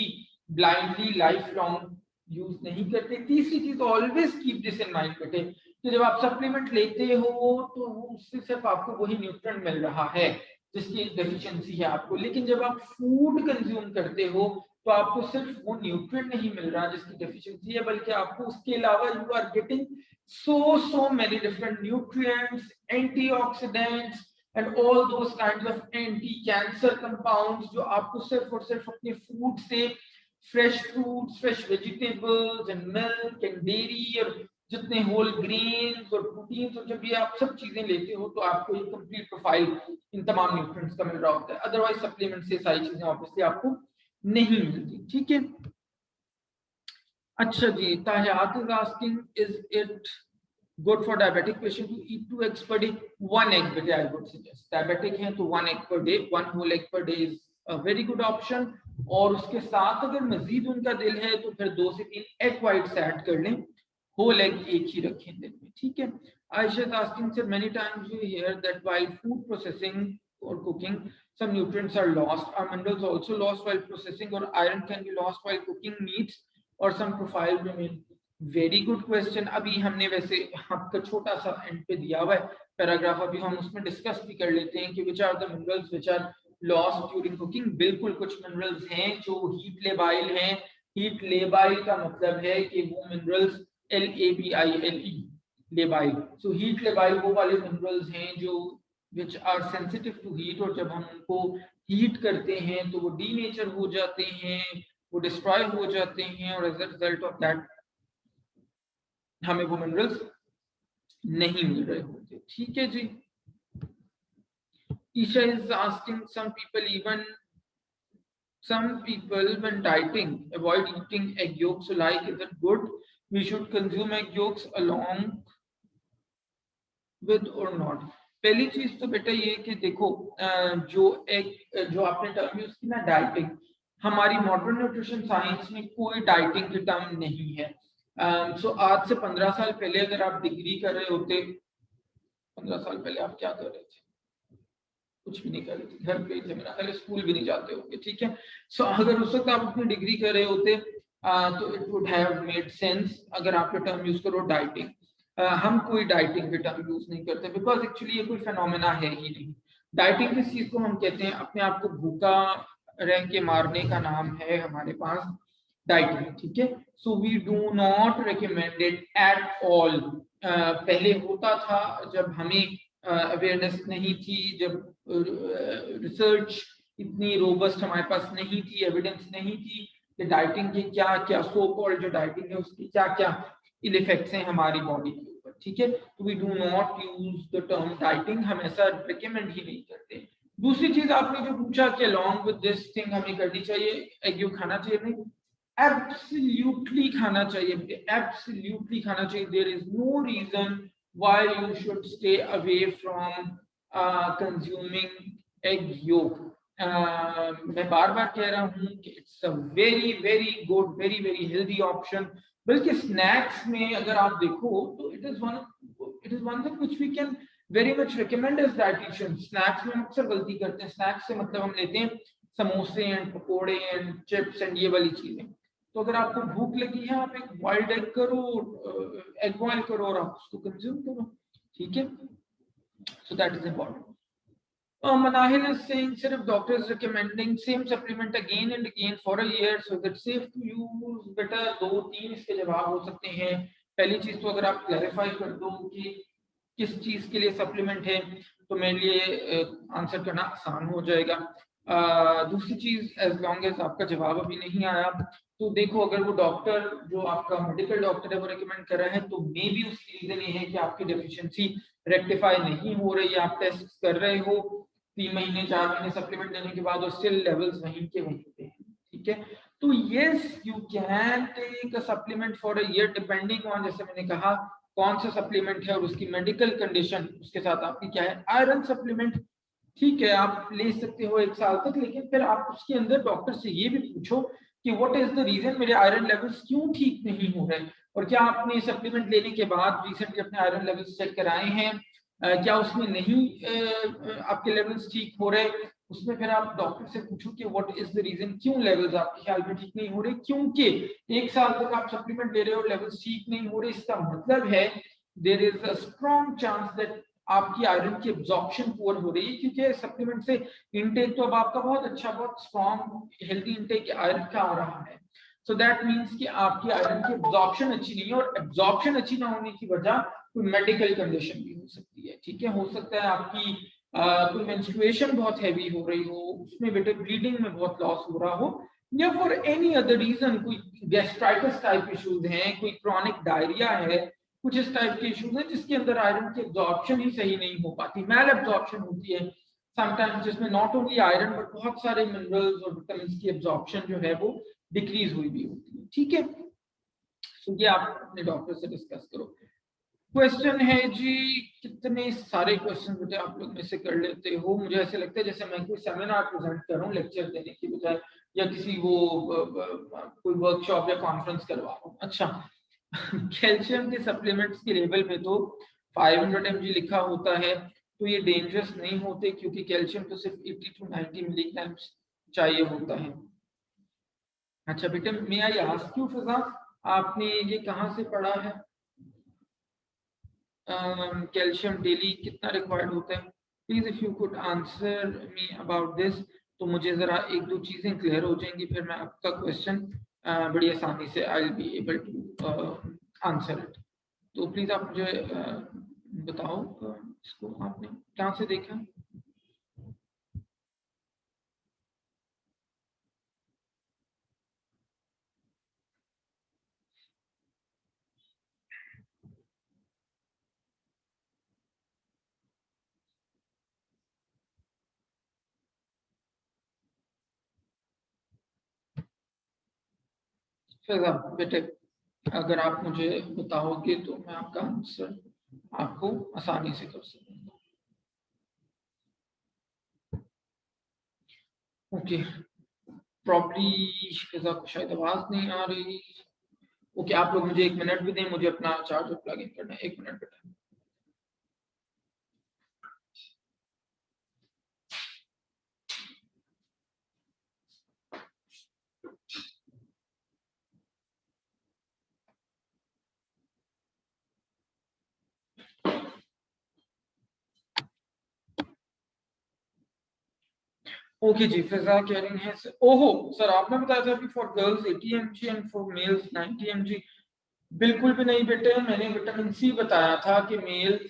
A: ब्लाइंडली लाइफ लॉन्ग यूज नहीं करते। तीसरी चीज, always keep this in mind बेटे, तो जब आप सप्लीमेंट लेते हो तो उससे सिर्फ आपको वही न्यूट्रिएंट मिल रहा है जिसकी डेफिशिएंसी है आपको, लेकिन जब आप फूड कंज्यूम करते हो तो आपको सिर्फ वो न्यूट्रिएंट नहीं मिल रहा जिसकी डेफिशिएंसी है, बल्कि आपको उसके अलावा you are getting so many different nutrients, antioxidants and all those kinds of anti-cancer compounds जो आपको सिर्फ और सिर्फ अपने फूड से, fresh fruits, fresh vegetables and milk and dairy और जितने होल ग्रेन्स और प्रोटीन्स, और जब ये आप सब चीजें लेते हो तो आपको एक कंप्लीट प्रोफाइल इन तमाम न्यूट्रिएंट्स का मिल रहा होता है। अदरवाइज सप्लीमेंट से सारी चीजें ऑब्वियसली आपको नहीं मिलती। ठीक है, अच्छा जी, Tahiyat is asking, is it good for diabetic patient to eat 2 eggs per day? 1 egg per day I would suggest. Diabetic हैं तो 1 egg per day, 1 whole egg per day is a very good option। और उसके साथ अगर मजीद उनका दिल है तो फिर 2 से 3 egg whites ऐड कर लें, whole egg एक ही रखें दिन में। ठीक है, Aisha is asking, sir, many times you hear that while food processing or cooking some nutrients are lost, are minerals also lost while processing, or iron can be lost while cooking meats or some profile remain? Very good question. अभी हमने वैसे आपका छोटा सा and पे दिया हुआ है पैराग्राफ, अभी हम उसमें डिस्कस भी कर लेते हैं कि which are the minerals which are lost during cooking. बिल्कुल, कुछ मिनरल्स हैं जो हीट लेबाइल हैं। हीट लेबाइल का मतलब है कि वो minerals LABILE labile, so heat labile वो वाले मिनरल्स हैं जो which are sensitive to heat, और जब हम उनको हीट करते हैं तो वो डीनेचर हो जाते हैं, वो डिस्ट्रॉय हो जाते हैं, और as a result of that हमें वो मिनरल्स नहीं मिल रहे होते। ठीक है जी। Isha is asking, some people when dieting avoid eating egg yolks, so like is it good we should consume egg yolks along with or not? पहली चीज तो बेटा ये कि देखो, जो आपने टर्म यूज की ना डाइटिंग, हमारी मॉडर्न न्यूट्रिशन साइंस में कोई डाइटिंग की टर्म नहीं है। सो आज से 15 साल पहले अगर आप डिग्री कर रहे होते, 15 साल पहले आप क्या कर रहे थे? कुछ भी नहीं कर रहे थे, घर पे थे, मेरा ख्याल स्कूल भी नहीं जाते होंगे। ठीक है, सो अगर उस वक्त आप अपनी डिग्री कर रहे होते तो it would have made sense अगर आप टर्म यूज करो डाइटिंग। हम कोई डाइटिंग के टर्म यूज नहीं करते बिकॉज एक्चुअली ये कोई फेनोमेना है ही नहीं। डाइटिंग किस चीज को हम कहते हैं? अपने आप को भूखा रह के मारने का नाम है हमारे पास डाइटिंग। ठीक है, so we do not recommend it at all. पहले होता था जब हमें अवेयरनेस नहीं थी, जब रिसर्च इतनी रोबस्ट हमारे पास नहीं थी, एविडेंस नहीं थी, कि डाइटिंग के क्या क्या सो कॉल्ड जो डाइटिंग है उसकी क्या क्या इल इफेक्ट्स हैं हमारी बॉडी के ऊपर, ठीक है। तो we do not use the term dieting, हम ऐसा रिकमेंड ही नहीं करते। दूसरी चीज आपने जो पूछा कि अलॉन्ग विद दिस थिंग हमें करनी चाहिए, एग यू खाना चाहिए, नहीं, एब्सोल्युटली खाना चाहिए, एब्सोल्युटली खाना चाहिए। There is no reason why you should stay away from consuming egg yolk. मैं बार बार कह रहा हूँ कि it's a very very good, very very healthy option. बल्कि स्नैक्स में अगर आप देखो तो it is one thing which we can very much recommend as dietitian. Snacks में हम अक्सर गलती करते हैं, स्नैक्स से मतलब हम लेते हैं समोसे एंड पकोड़े एंड चिप्स एंड ये वाली चीजें। तो अगर आपको भूख लगी है, आप एक बॉइल्ड एग करो, एग बॉइल करो और आप उसको कंज्यूम करो, ठीक है। So that is important. Manahil is saying सिर्फ doctor is recommending same supplement again and again for a year, so that's safe to use। बेटा 2-3 इसके जवाब हो सकते हैं। पहली चीज तो अगर आप क्लैरिफाई कर दो कि किस चीज के लिए सप्लीमेंट है तो मेरे लिए आंसर करना आसान हो जाएगा। दूसरी चीज, एज लॉन्ग एज आपका जवाब अभी नहीं आया तो देखो, अगर वो डॉक्टर जो आपका मेडिकल डॉक्टर है वो रिकमेंड कर रहा है तो मे बी उसकी रीजन ये है कि आपकी डेफिशिएंसी रेक्टिफाई नहीं हो रही है, आप टेस्ट कर रहे हो 3 महीने 4 महीने सप्लीमेंट लेने के बाद और स्टिल लेवल्स वहीं के वहीं पे हैं, ठीक है। तो yes you can take a supplement for a year depending on, जैसे मैंने कहा, कौन सा सप्लीमेंट है और उसकी मेडिकल कंडीशन उसके साथ आपकी क्या है। आयरन सप्लीमेंट ठीक है आप ले सकते हो 1 साल तक, लेकिन फिर आप उसके अंदर डॉक्टर से ये भी पूछो कि व्हाट इज द रीजन, मेरे आयरन लेवल्स क्यों ठीक नहीं हो रहे, और क्या आपने सप्लीमेंट लेने के बाद रिसेंटली अपने आयरन लेवल्स चेक कराए हैं, क्या उसमें नहीं आपके लेवल्स ठीक हो रहे। उसमें फिर आप डॉक्टर से पूछो कि व्हाट इज द रीजन, क्यों लेवल्स आपके ख्याल में ठीक नहीं हो रहे। क्योंकि 1 साल तक आप सप्लीमेंट ले रहे हो, लेवल्स ठीक नहीं हो रहे, इसका मतलब है there is a strong chance that आपकी आयरन की एब्जॉर्प्शन पुअर हो रही है, क्योंकि सप्लीमेंट से इनटेक तो अब आपका बहुत अच्छा, बहुत स्ट्रॉन्ग हेल्दी इनटेक आयरन का आ रहा है। सो दैट मीन्स कि आपकी आयरन की एब्जॉर्प्शन अच्छी नहीं है, और एब्जॉर्प्शन अच्छी ना होने की वजह कोई मेडिकल कंडीशन भी हो सकती है, ठीक है। हो सकता है आपकी कोई मेंस्ट्रुएशन बहुत हैवी हो रही हो, उसमें बेटे ब्लीडिंग में बहुत लॉस हो रहा हो, या फॉर एनी अदर रीजन कोई गैस्ट्राइटिस टाइप इश्यूज हैं, कोई क्रॉनिक डायरिया है, कुछ इस टाइप के इश्यूज हैं जिसके अंदर आयरन की एब्जॉर्प्शन ही सही नहीं हो पाती, मैल एब्जॉर्प्शन होती है समटाइम्स, जिसमें नॉट ओनली आयरन बट बहुत सारे मिनरल्स और विटामिन की एब्जॉर्प्शन जो है वो डिक्रीज हुई भी होती है, ठीक है। तो ये आप अपने डॉक्टर से डिस्कस करो। क्वेश्चन है जी, कितने सारे क्वेश्चन बेटे आप लोग में से कर लेते हो, मुझे ऐसे लगता है जैसे मैं कोई सेमिनार प्रेजेंट कर रहा हूँ लेक्चर देने की बजाय, या किसी वो कोई वर्कशॉप या कॉन्फ्रेंस करवा रहा हूँ। अच्छा, कैल्शियम के सप्लीमेंट्स के लेवल पे तो 500 mg लिखा होता है, तो ये डेंजरस नहीं होते क्योंकि कैल्शियम तो सिर्फ 80 to 90 मिलीग्राम चाहिए होता है। अच्छा बेटे, मैं आई आस्क यू फिजा, आपने ये कहाँ से पढ़ा है, कैल्शियम डेली कितना रिक्वायर्ड होता है? Please if you could answer me about this, तो मुझे जरा 1-2 चीजें क्लियर हो जाएंगी, फिर मैं आपका क्वेश्चन बड़ी आसानी से I will be able to answer it. तो प्लीज आप मुझे बताओ इसको आपने कहाँ से देखा। फिजा बेटे, अगर आप मुझे बताओगे तो मैं आपका आंसर आपको आसानी से कर सकूंगा। ओके, प्रॉब्ली फिजा को शायद आवाज नहीं आ रही। ओके, आप लोग मुझे 1 मिनट भी दें, मुझे अपना चार्जर प्लग इन करना है, 1 मिनट बेटा। ओके जी, फिजा कह रही हैं ओहो सर आपने बताया था अभी for girls 80 mg and for mails 90 mg। बिल्कुल भी नहीं बेटे, मैंने विटामिन सी बताया था कि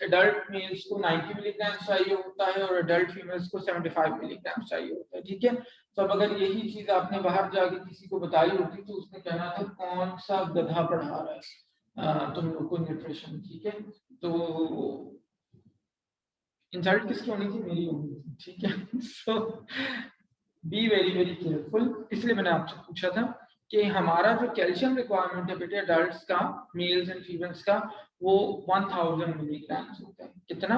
A: एडल्ट मेल्स को 90 मिलीग्राम चाहिए होता है और एडल्ट फीमेल्स को 75 मिलीग्राम चाहिए होता है, ठीक है। तो अब अगर यही चीज आपने बाहर जाके किसी को बताई होती तो उसने कहना था कौन सा गधा पढ़ा रहा है तुम लोग को न्यूट्रिशन, ठीक है। तो इंसल्ट किसकी होनी थी, मेरी होनी थी, ठीक है। सो बी वेरी वेरी केयरफुल। इसलिए मैंने आपसे पूछा था कि हमारा जो कैल्शियम रिक्वायरमेंट है बेटे अडल्ट्स का, मेल्स एंड फीमेल्स का, वो 1000 मिलीग्राम होता है। कितना?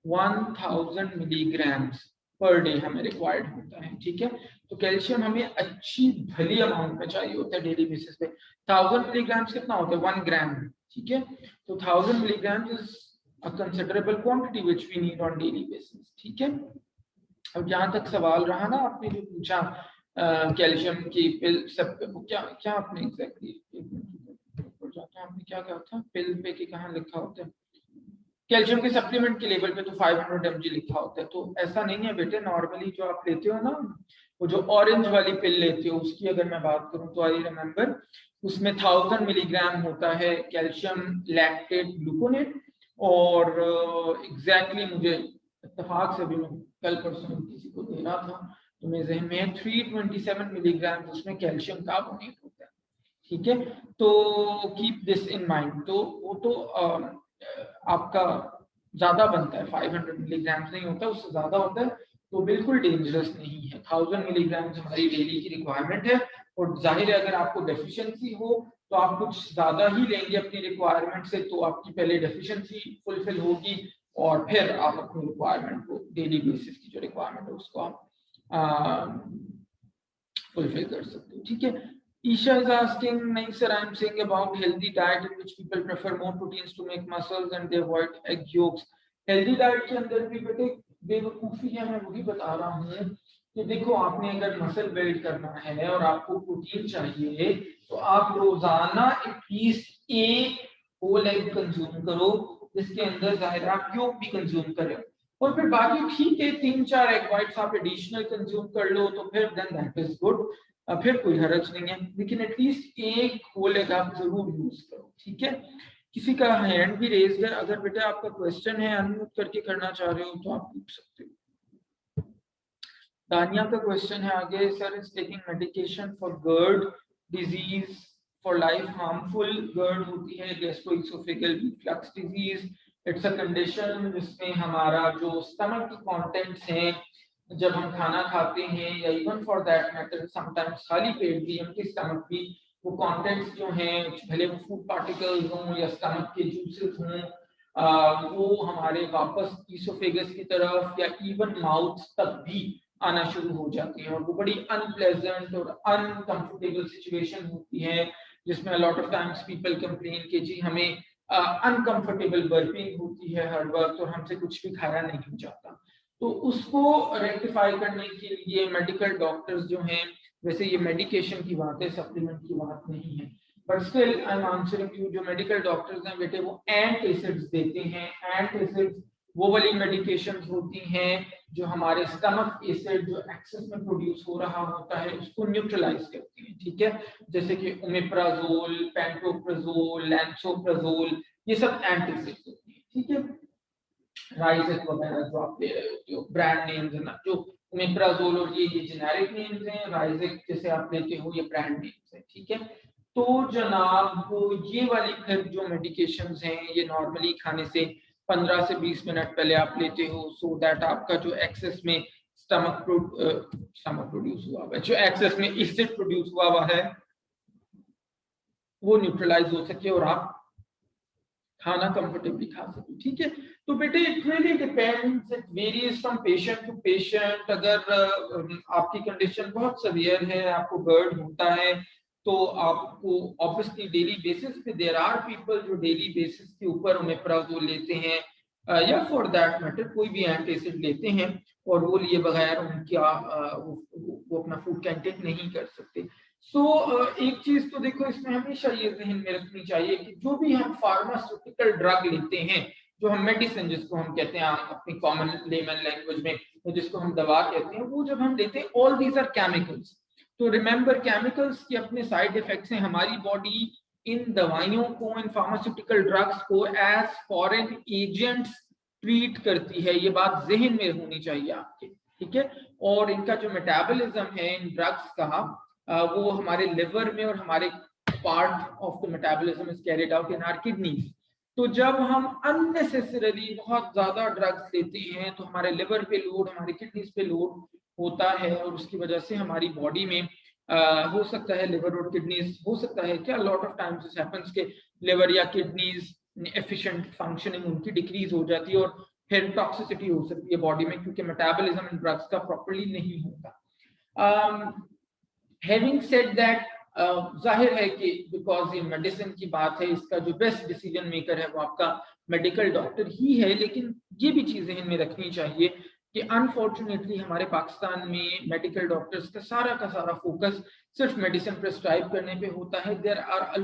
A: 1000 मिलीग्राम्स पर डे हमें रिक्वायर्ड होता है, ठीक है। तो कैल्शियम हमें अच्छी भली अमाउंट में चाहिए होता है डेली बेसिस पे। 1000 मिलीग्राम्स कितना होता है? 1 ग्राम, ठीक है। तो 1000 milligram is a considerable quantity which we need on daily basis, ठीक है। अब जहां तक सवाल रहा ना, आपने जो पूछा कैल्शियम की पिल सब क्या क्या आपने एग्जैक्टली आपने क्या कहा था, पिल पे कि कहाँ लिखा होता है कैल्शियम के सप्लीमेंट के लेवल पे तो 500 mg लिखा होता है। तो ऐसा नहीं है बेटे, नॉर्मली जो आप लेते हो ना, वो जो ऑरेंज वाली पिल लेते हो उसकी अगर मैं बात करूं तो आई रिमेम्बर उसमें 1000 मिलीग्राम होता है कैल्शियम लैक्टेट ग्लूकोनेट। और एग्जैक्टली मुझे इत्तेफाक से भी मैं कल परसों किसी को दे रहा था तो मेरे जहन में 327 मिलीग्राम उसमें कैल्शियम कार्बोनेट होता है, ठीक है। तो कीप दिस इन माइंड। तो वो तो आपका ज्यादा बनता है, 500 मिलीग्राम नहीं होता, उससे ज्यादा होता है। तो बिल्कुल डेंजरस नहीं है, 1000 मिलीग्राम हमारी डेली की रिक्वायरमेंट है। और जाहिर है अगर आपको डेफिशिएंसी हो तो आप कुछ ज्यादा ही लेंगे अपनी रिक्वायरमेंट से, तो आपकी पहले डेफिशिएंसी फुलफिल होगी और फिर आप अपनी रिक्वायरमेंट को डेली बेसिस की जो रिक्वायरमेंट है उसको आप फुलफिल कर सकते हो, ठीक है। Isha is asking, nahi sir, I am saying about healthy diet in which people prefer more proteins to make muscles and they avoid egg yolks. Healthy diet के अंदर भी बेटे बेवकूफ़ी है, मैं वही बता रहा हूँ कि देखो आपने अगर मसल बिल्ड करना है और आपको प्रोटीन चाहिए तो आप रोजाना एटलीस्ट एक होल एग कंज्यूम करो, जिसके अंदर जाहिर आप योग भी कंज्यूम करें। और फिर बाकी ठीक है 3-4 एग वाइट्स आप एडिशनल कंज्यूम कर लो तो फिर देन दैट इज गुड, फिर कोई हरज नहीं है। लेकिन एटलीस्ट एक होल एग आप जरूर यूज करो, ठीक है। किसी का हैंड भी रेज्ड है, अगर बेटा आपका क्वेश्चन है अनम्यूट करके करना चाह रहे हो तो आप पूछ सकते हो। दानिया का क्वेश्चन है आगे, sir is taking medication for GERD disease for life harmful. GERD होती है gastroesophageal reflux disease. It's a condition जिसमें हमारा जो स्टमक की कंटेंट्स हैं जब हम खाना खाते हैं या even for that matter sometimes खाली पेट भी, एम्प्टी स्टमक भी, वो कंटेंट्स जो हैं भले वो फूड पार्टिकल्स हों या स्टमक के जूसेस हों, वो हमारे वापस ईसोफेगस की तरफ या इवन माउथ तक भी आना शुरू हो जाती है। और वो बड़ी अनप्लेजेंट और अनकंफर्टेबल सिचुएशन होती है जिसमें अ lot of times people complain कि जी हमें अनकंफर्टेबल बर्पिंग होती है हर वक्त और हमसे कुछ भी खाया नहीं जाता। तो उसको रेक्टिफाई करने के लिए मेडिकल डॉक्टर्स जो हैं, वैसे ये मेडिकेशन की बात है, सप्लीमेंट की बात नहीं है, but still I am answering you, जो मेडिकल डॉक्टर्स हैं बेटे वो एंटासिड्स देते हैं। एंटासिड्स वो वाली मेडिकेशंस होती हैं जो हमारे स्टमक एसिड जो एक्सेस में प्रोड्यूस हो रहा होता है उसको न्यूट्रलाइज करती है, ठीक है। जैसे कि ओमेप्राजोल, पेंटोप्राजोल, लैंसोप्राजोल, ये सब एंटासिड्स होती है, ठीक है। राइजेक वगैरह जो आप ले रहे होते हो ब्रांड नेम्स है ना, जो ओमेप्राजोल और ये जेनेरिक नेम्स हैं, राइजेक जैसे आप लेते हो ये ब्रांड नेम्स है, ठीक है। तो जनाब ये वाली फिर जो मेडिकेशंस हैं ये नॉर्मली खाने से 15 से 20 मिनट पहले आप लेते हो, सो दैट आपका जो एक्सेस में स्टमक प्रोड्यूस हुआ है, जो एक्सेस में एसिड प्रोड्यूस हुआ है वो न्यूट्रलाइज हो सके और आप खाना कंफर्टेबली खा सके, ठीक है। तो बेटे it really depends, it varies from patient to patient. अगर आपकी कंडीशन बहुत सीवियर है, आपको गर्ड होता है, तो आपको ऑब्वियसली डेली बेसिस पे देयर आर पीपल जो डेली बेसिस के ऊपर ओमेप्राजोल लेते हैं या फॉर दैट मैटर कोई भी एंटासिड लेते हैं और वो लिए बगैर उनका वो अपना फूड का इंटेक नहीं कर सकते। सो एक चीज तो देखो इसमें हमेशा ये जहन में रखनी चाहिए कि जो भी हम फार्मास्यूटिकल ड्रग लेते हैं, जो हम मेडिसिन जिसको हम कहते हैं अपनी कॉमन लेमन लैंग्वेज में, तो जिसको हम दवा कहते हैं, वो जब हम लेते हैं ऑल दीज आर केमिकल्स। तो रिमेंबर केमिकल्स के अपने साइड इफेक्ट्स हैं, हमारी बॉडी इन दवाइयों को, इन फार्मास्यूटिकल ड्रग्स को एज फॉरेन एजेंट्स ट्रीट करती है। ये बात जहन में होनी चाहिए आपके, ठीक है। और इनका जो मेटाबॉलिज्म है इन ड्रग्स का, वो हमारे लिवर में और हमारे part of the metabolism is carried out in our kidneys. तो जब हम अननेसेसरली बहुत ज्यादा ड्रग्स लेते हैं तो हमारे लिवर पे लोड, हमारे किडनीज पे लोड होता है, और उसकी वजह से हमारी बॉडी में हो सकता है लिवर और किडनीज, हो सकता है क्या lot of times this happens के लिवर या किडनीज एफिशिएंट फंक्शनिंग उनकी डिक्रीज हो जाती है, और फिर टॉक्सिसिटी हो सकती है बॉडी में, क्योंकि मेटाबॉलिज्म इन ड्रग्स का प्रॉपर्ली नहीं होता। हैविंग सेड दैट, जाहिर है कि बिकॉज ये मेडिसिन की बात है, इसका जो बेस्ट डिसीजन मेकर है वो आपका मेडिकल डॉक्टर ही है, लेकिन ये भी चीजें इनमें रखनी चाहिए कि अनफॉर्चुनेटली हमारे पाकिस्तान में मेडिकल डॉक्टर्स का सारा फोकस सिर्फ मेडिसिन प्रिस्क्राइब करने पे होता है। There are a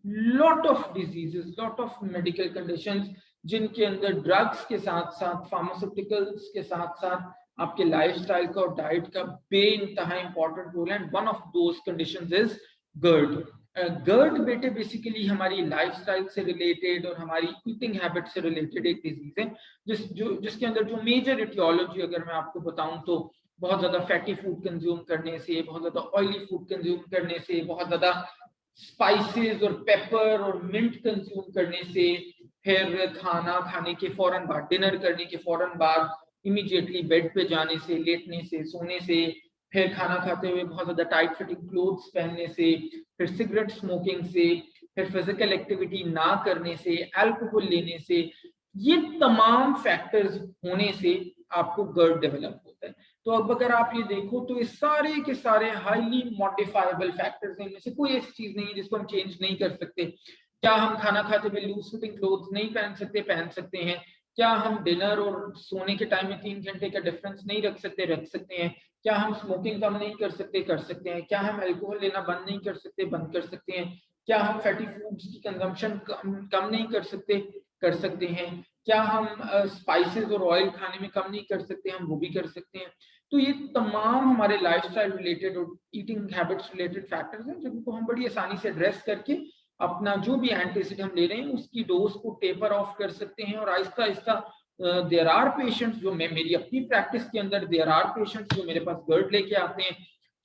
A: lot of diseases, lot of medical conditions जिनके अंदर ड्रग्स के साथ साथ, फार्मास्यूटिकल्स के साथ साथ आपके लाइफस्टाइल का और डाइट का बेइंतहा इंपॉर्टेंट रोल है। One of those conditions is GERD. GERD बेटे बेसिकली हमारी लाइफस्टाइल से रिलेटेड और हमारी ईटिंग हैबिट से रिलेटेड एक डिजीज है, जिसके अंदर जो मेजर इटियोलॉजी अगर मैं आपको बताऊं तो बहुत ज्यादा फैटी फूड कंज्यूम करने से, बहुत ज्यादा ऑयली फूड कंज्यूम करने से, बहुत ज्यादा स्पाइसेस और पेपर और मिंट कंज्यूम करने से, फिर खाना खाने के फौरन बाद, डिनर करने के फौरन बाद इमीडिएटली बेड पे जाने से, लेटने से, सोने से, फिर खाना खाते हुए बहुत ज्यादा टाइट फिटिंग क्लोथ्स पहनने से, फिर सिगरेट स्मोकिंग से, फिर फिजिकल एक्टिविटी ना करने से, अल्कोहल लेने से, ये तमाम फैक्टर्स होने से आपको गर्ड डेवलप होता है। तो अब अगर आप ये देखो तो ये सारे के सारे हाईली मॉडिफाइबल फैक्टर्स हैं, इनमें से कोई ऐसी चीज नहीं है जिसको हम चेंज नहीं कर सकते। क्या हम खाना खाते हुए लूज फिटिंग क्लोथ्स नहीं पहन सकते? पहन सकते हैं। क्या हम डिनर और सोने के टाइम में 3 घंटे का डिफरेंस नहीं रख सकते? रख सकते हैं। क्या हम स्मोकिंग कम नहीं कर सकते? कर सकते हैं। क्या हम अल्कोहल लेना बंद नहीं कर सकते? बंद कर सकते हैं। क्या हम फैटी फूड्स की कंजम्पशन कम नहीं कर सकते? कर सकते हैं। क्या हम स्पाइसेस और ऑयल खाने में कम नहीं कर सकते? हम वो भी कर सकते हैं। तो ये तमाम हमारे लाइफस्टाइल रिलेटेड और ईटिंग हैबिट्स रिलेटेड फैक्टर्स हैं जिनको हम बड़ी आसानी से एड्रेस करके अपना जो भी एंटासिड हम ले रहे हैं उसकी डोज को टेपर ऑफ कर सकते हैं। और Aahista Aahista there are patients, जो मैं मेरी अपनी प्रैक्टिस के अंदर देयर आर पेशेंट्स जो मेरे पास गर्ड लेके आते हैं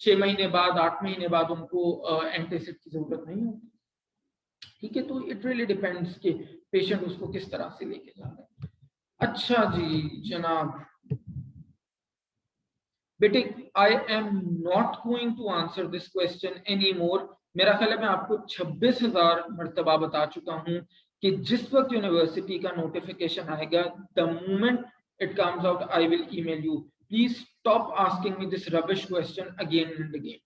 A: 6 महीने बाद, 8 महीने बाद उनको एंटासिड की जरूरत नहीं होती। ठीक है, तो इट रियली डिपेंड्स कि पेशेंट उसको किस तरह से लेके जा रहा है। अच्छा जी जनाब, बेटे I am not going to answer this question any more. मेरा ख्याल है मैं आपको 26,000 मरतबा बता चुका हूं कि जिस वक्त यूनिवर्सिटी का नोटिफिकेशन आएगा, the moment it comes out I will email you. Please stop asking me this rubbish question again and again.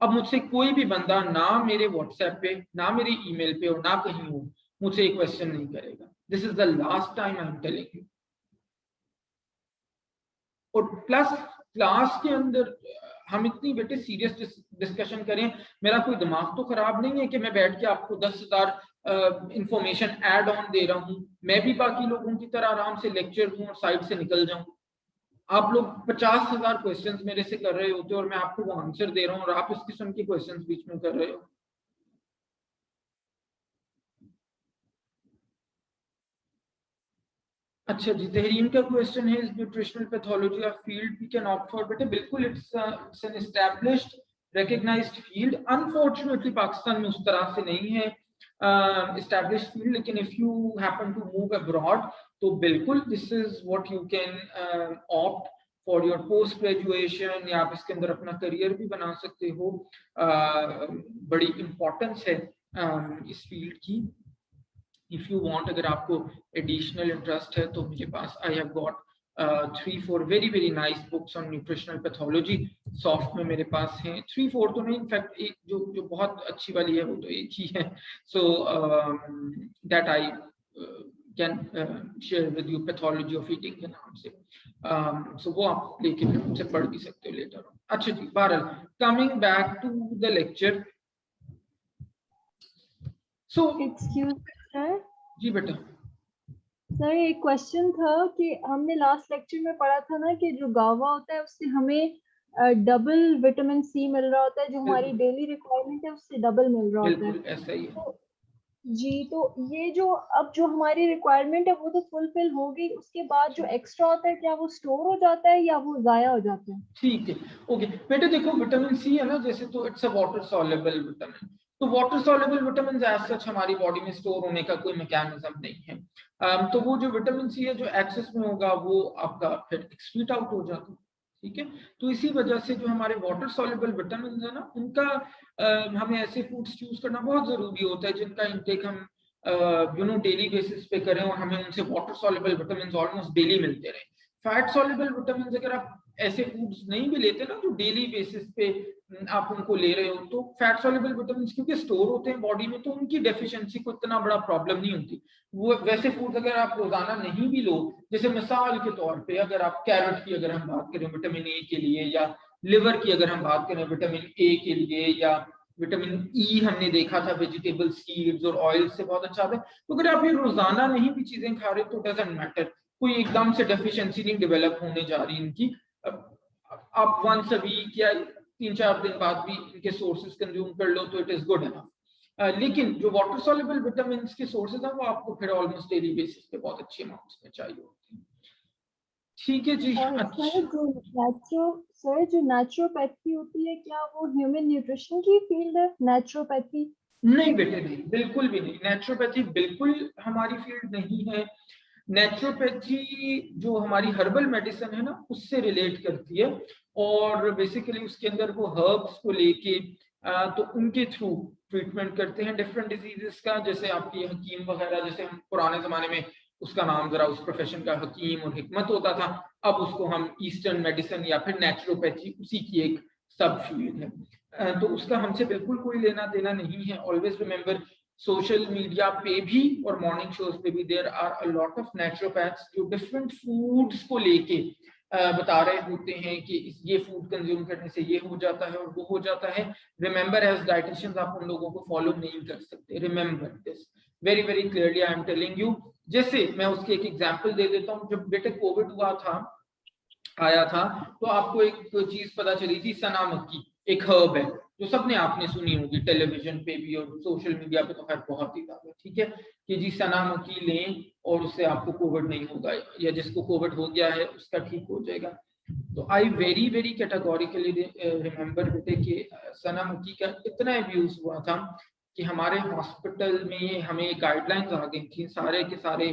A: अब मुझसे कोई भी बंदा ना मेरे व्हाट्सएप पे, ना मेरे ईमेल पे और ना कहीं हो मुझसे एक क्वेश्चन नहीं करेगा। This is the last time I am telling you. और प्लस क्लास के अंदर हम इतनी बेटे सीरियस डिस्कशन करें। मेरा कोई दिमाग तो खराब नहीं है कि मैं बैठ के आपको 10,000 इंफॉर्मेशन ऐड ऑन दे रहा हूं। मैं भी बाकी लोगों की तरह आराम से लेक्चर दूं और साइड से निकल जाऊं। आप लोग 50,000 क्वेश्चंस मेरे से कर रहे होते और मैं आपको वो आंसर दे रहा हूं और आप इस किस्म के क्वेश्चंस बीच में कर रहे हो। अच्छा जी, तहरीम का क्वेश्चन है, is nutritional pathology of field we can opt for? बेटे बिल्कुल, it's an established recognised field. Unfortunately Pakistan में उस तरह से नहीं है एस्टैब्लिश्ड फील्ड, लेकिन if you happen to move abroad तो बिल्कुल this is what you can opt for your post graduation, या आप इसके अंदर अपना करियर भी बना सकते हो। बड़ी इंपॉर्टेंस है इस फील्ड की। इफ यू वांट, अगर आपको एडिशनल इंटरेस्ट है तो मेरे पास I have got 3-4 very very nice books on nutritional pathology. Soft में मेरे पास हैं 3-4 तो नहीं, इनफैक्ट एक जो बहुत अच्छी वाली है वो तो एक ही है। So that I can share with you, pathology of eating के नाम से। सो वो आप लेके फिर मुझसे पढ़ भी सकते हो लेटर ऑन। अच्छा जी, बहरहाल coming back to the lecture. So
C: excuse sir.
A: जी बेटा।
C: सर एक क्वेश्चन था कि हमने लास्ट लेक्चर में पढ़ा था ना कि जो गावा होता है उससे हमें डबल विटामिन सी मिल रहा होता है, जो हमारी डेली रिक्वायरमेंट है उससे डबल मिल रहा होता है।
A: बिल्कुल ऐसा ही है।
C: तो जी, तो ये जो अब जो हमारी रिक्वायरमेंट है वो तो फुलफिल हो गई, उसके बाद जो एक्स्ट्रा होता है क्या वो स्टोर हो जाता है या वो जाया हो जाता है?
A: ठीक है, ओके बेटे देखो विटामिन सी है ना, जैसे तो it's a water soluble vitamin, तो water soluble vitamin as such हमारी बॉडी में स्टोर होने का कोई मैकेनिज्म नहीं है। तो वो जो विटामिन सी है जो एक्सेस में होगा वो आपका फिर एक्सक्रीट आउट हो जाता है। ठीक है, तो इसी वजह से जो हमारे वाटर सॉल्युबल विटामिन है ना उनका हमें ऐसे फूड्स चूज करना बहुत जरूरी होता है जिनका इंटेक हम डेली बेसिस पे करें और हमें उनसे water soluble vitamin almost daily मिलते रहे। फैट सॉल्युबल विटामिन अगर आप ऐसे फूड्स नहीं भी लेते ना जो डेली बेसिस पे आप उनको ले रहे हो, तो फैट सॉल्युबल विटामिन क्योंकि स्टोर होते हैं बॉडी में तो उनकी डेफिशिएंसी को इतना बड़ा प्रॉब्लम नहीं होती। वो वैसे फूड अगर आप रोजाना नहीं भी लो, जैसे मिसाल के तौर पे अगर आप कैरेट की अगर हम बात करें विटामिन ए के लिए, या लिवर की अगर हम बात करें विटामिन ए के लिए, या विटामिन ई हमने देखा था वेजिटेबल सीड्स और ऑयल से बहुत अच्छा आता है, तो अगर आप ये रोजाना नहीं भी चीजें खा रहे तो डजंट मैटर, कोई एकदम से डेफिशिएंसी नहीं डेवलप होने जा रही इनकी। आप वंस अ वीक या 3-4 दिन बाद भी इनके सोर्सेज कंज्यूम कर लो तो इट इज गुड एनफ। लेकिन जो वाटर सॉल्युबल विटामिन के सोर्सेज हैं वो आपको फिर ऑलमोस्ट डेली बेसिस पे बहुत अच्छे अमाउंट्स में चाहिए होते हैं। ठीक है जी,
C: और
A: अच्छा।
C: सर जो नेचुरोपैथी होती है क्या वो ह्यूमन न्यूट्रिशन की फील्ड है, नेचुरोपैथी?
A: नहीं बेटे नहीं, बिल्कुल भी नहीं, नेचुरोपैथी बिल्कुल हमारी फील्ड नहीं है। नेचुरोपैथी जो हमारी हर्बल मेडिसिन है ना उससे रिलेट करती है, और बेसिकली उसके अंदर वो हर्ब्स को लेके तो उनके थ्रू ट्रीटमेंट करते हैं डिफरेंट डिजीजेस का। जैसे आपकी हकीम वगैरह, जैसे हम पुराने जमाने में उसका नाम जरा उस प्रोफेशन का हकीम और हिकमत होता था, अब उसको हम ईस्टर्न मेडिसिन या फिर नेचुरोपैथी उसी की एक सब फील्ड है। तो उसका हमसे बिल्कुल कोई लेना देना नहीं है। ऑलवेज रिमेंबर सोशल मीडिया पे भी और मॉर्निंग शोज पे भी there are a lot of naturopaths जो डिफरेंट फूड्स को लेके बता रहे होते हैं कि ये फूड कंज्यूम करने से ये हो जाता है और वो हो जाता है। रिमेंबर एज डाइटिशियंस आप उन लोगों को फॉलो नहीं कर सकते, remember this very very clearly I am telling you. जैसे मैं उसकी एक एग्जांपल दे देता हूँ, जब बेटे कोविड हुआ था आया था तो आपको एक चीज पता चली थी, सना मक्की एक हर्ब है जो सबने आपने सुनी होगी टेलीविजन पे भी और सोशल मीडिया पे तो खैर बहुत ही ज्यादा। ठीक है कि जी सना मक्की लें और उससे आपको कोविड नहीं होगा, या जिसको कोविड हो गया है उसका ठीक हो जाएगा। तो I very very categorically remember बेटे कि सना मक्की का इतना अब्यूज हुआ था कि हमारे हॉस्पिटल में हमें गाइडलाइंस आ गई थी सारे के सारे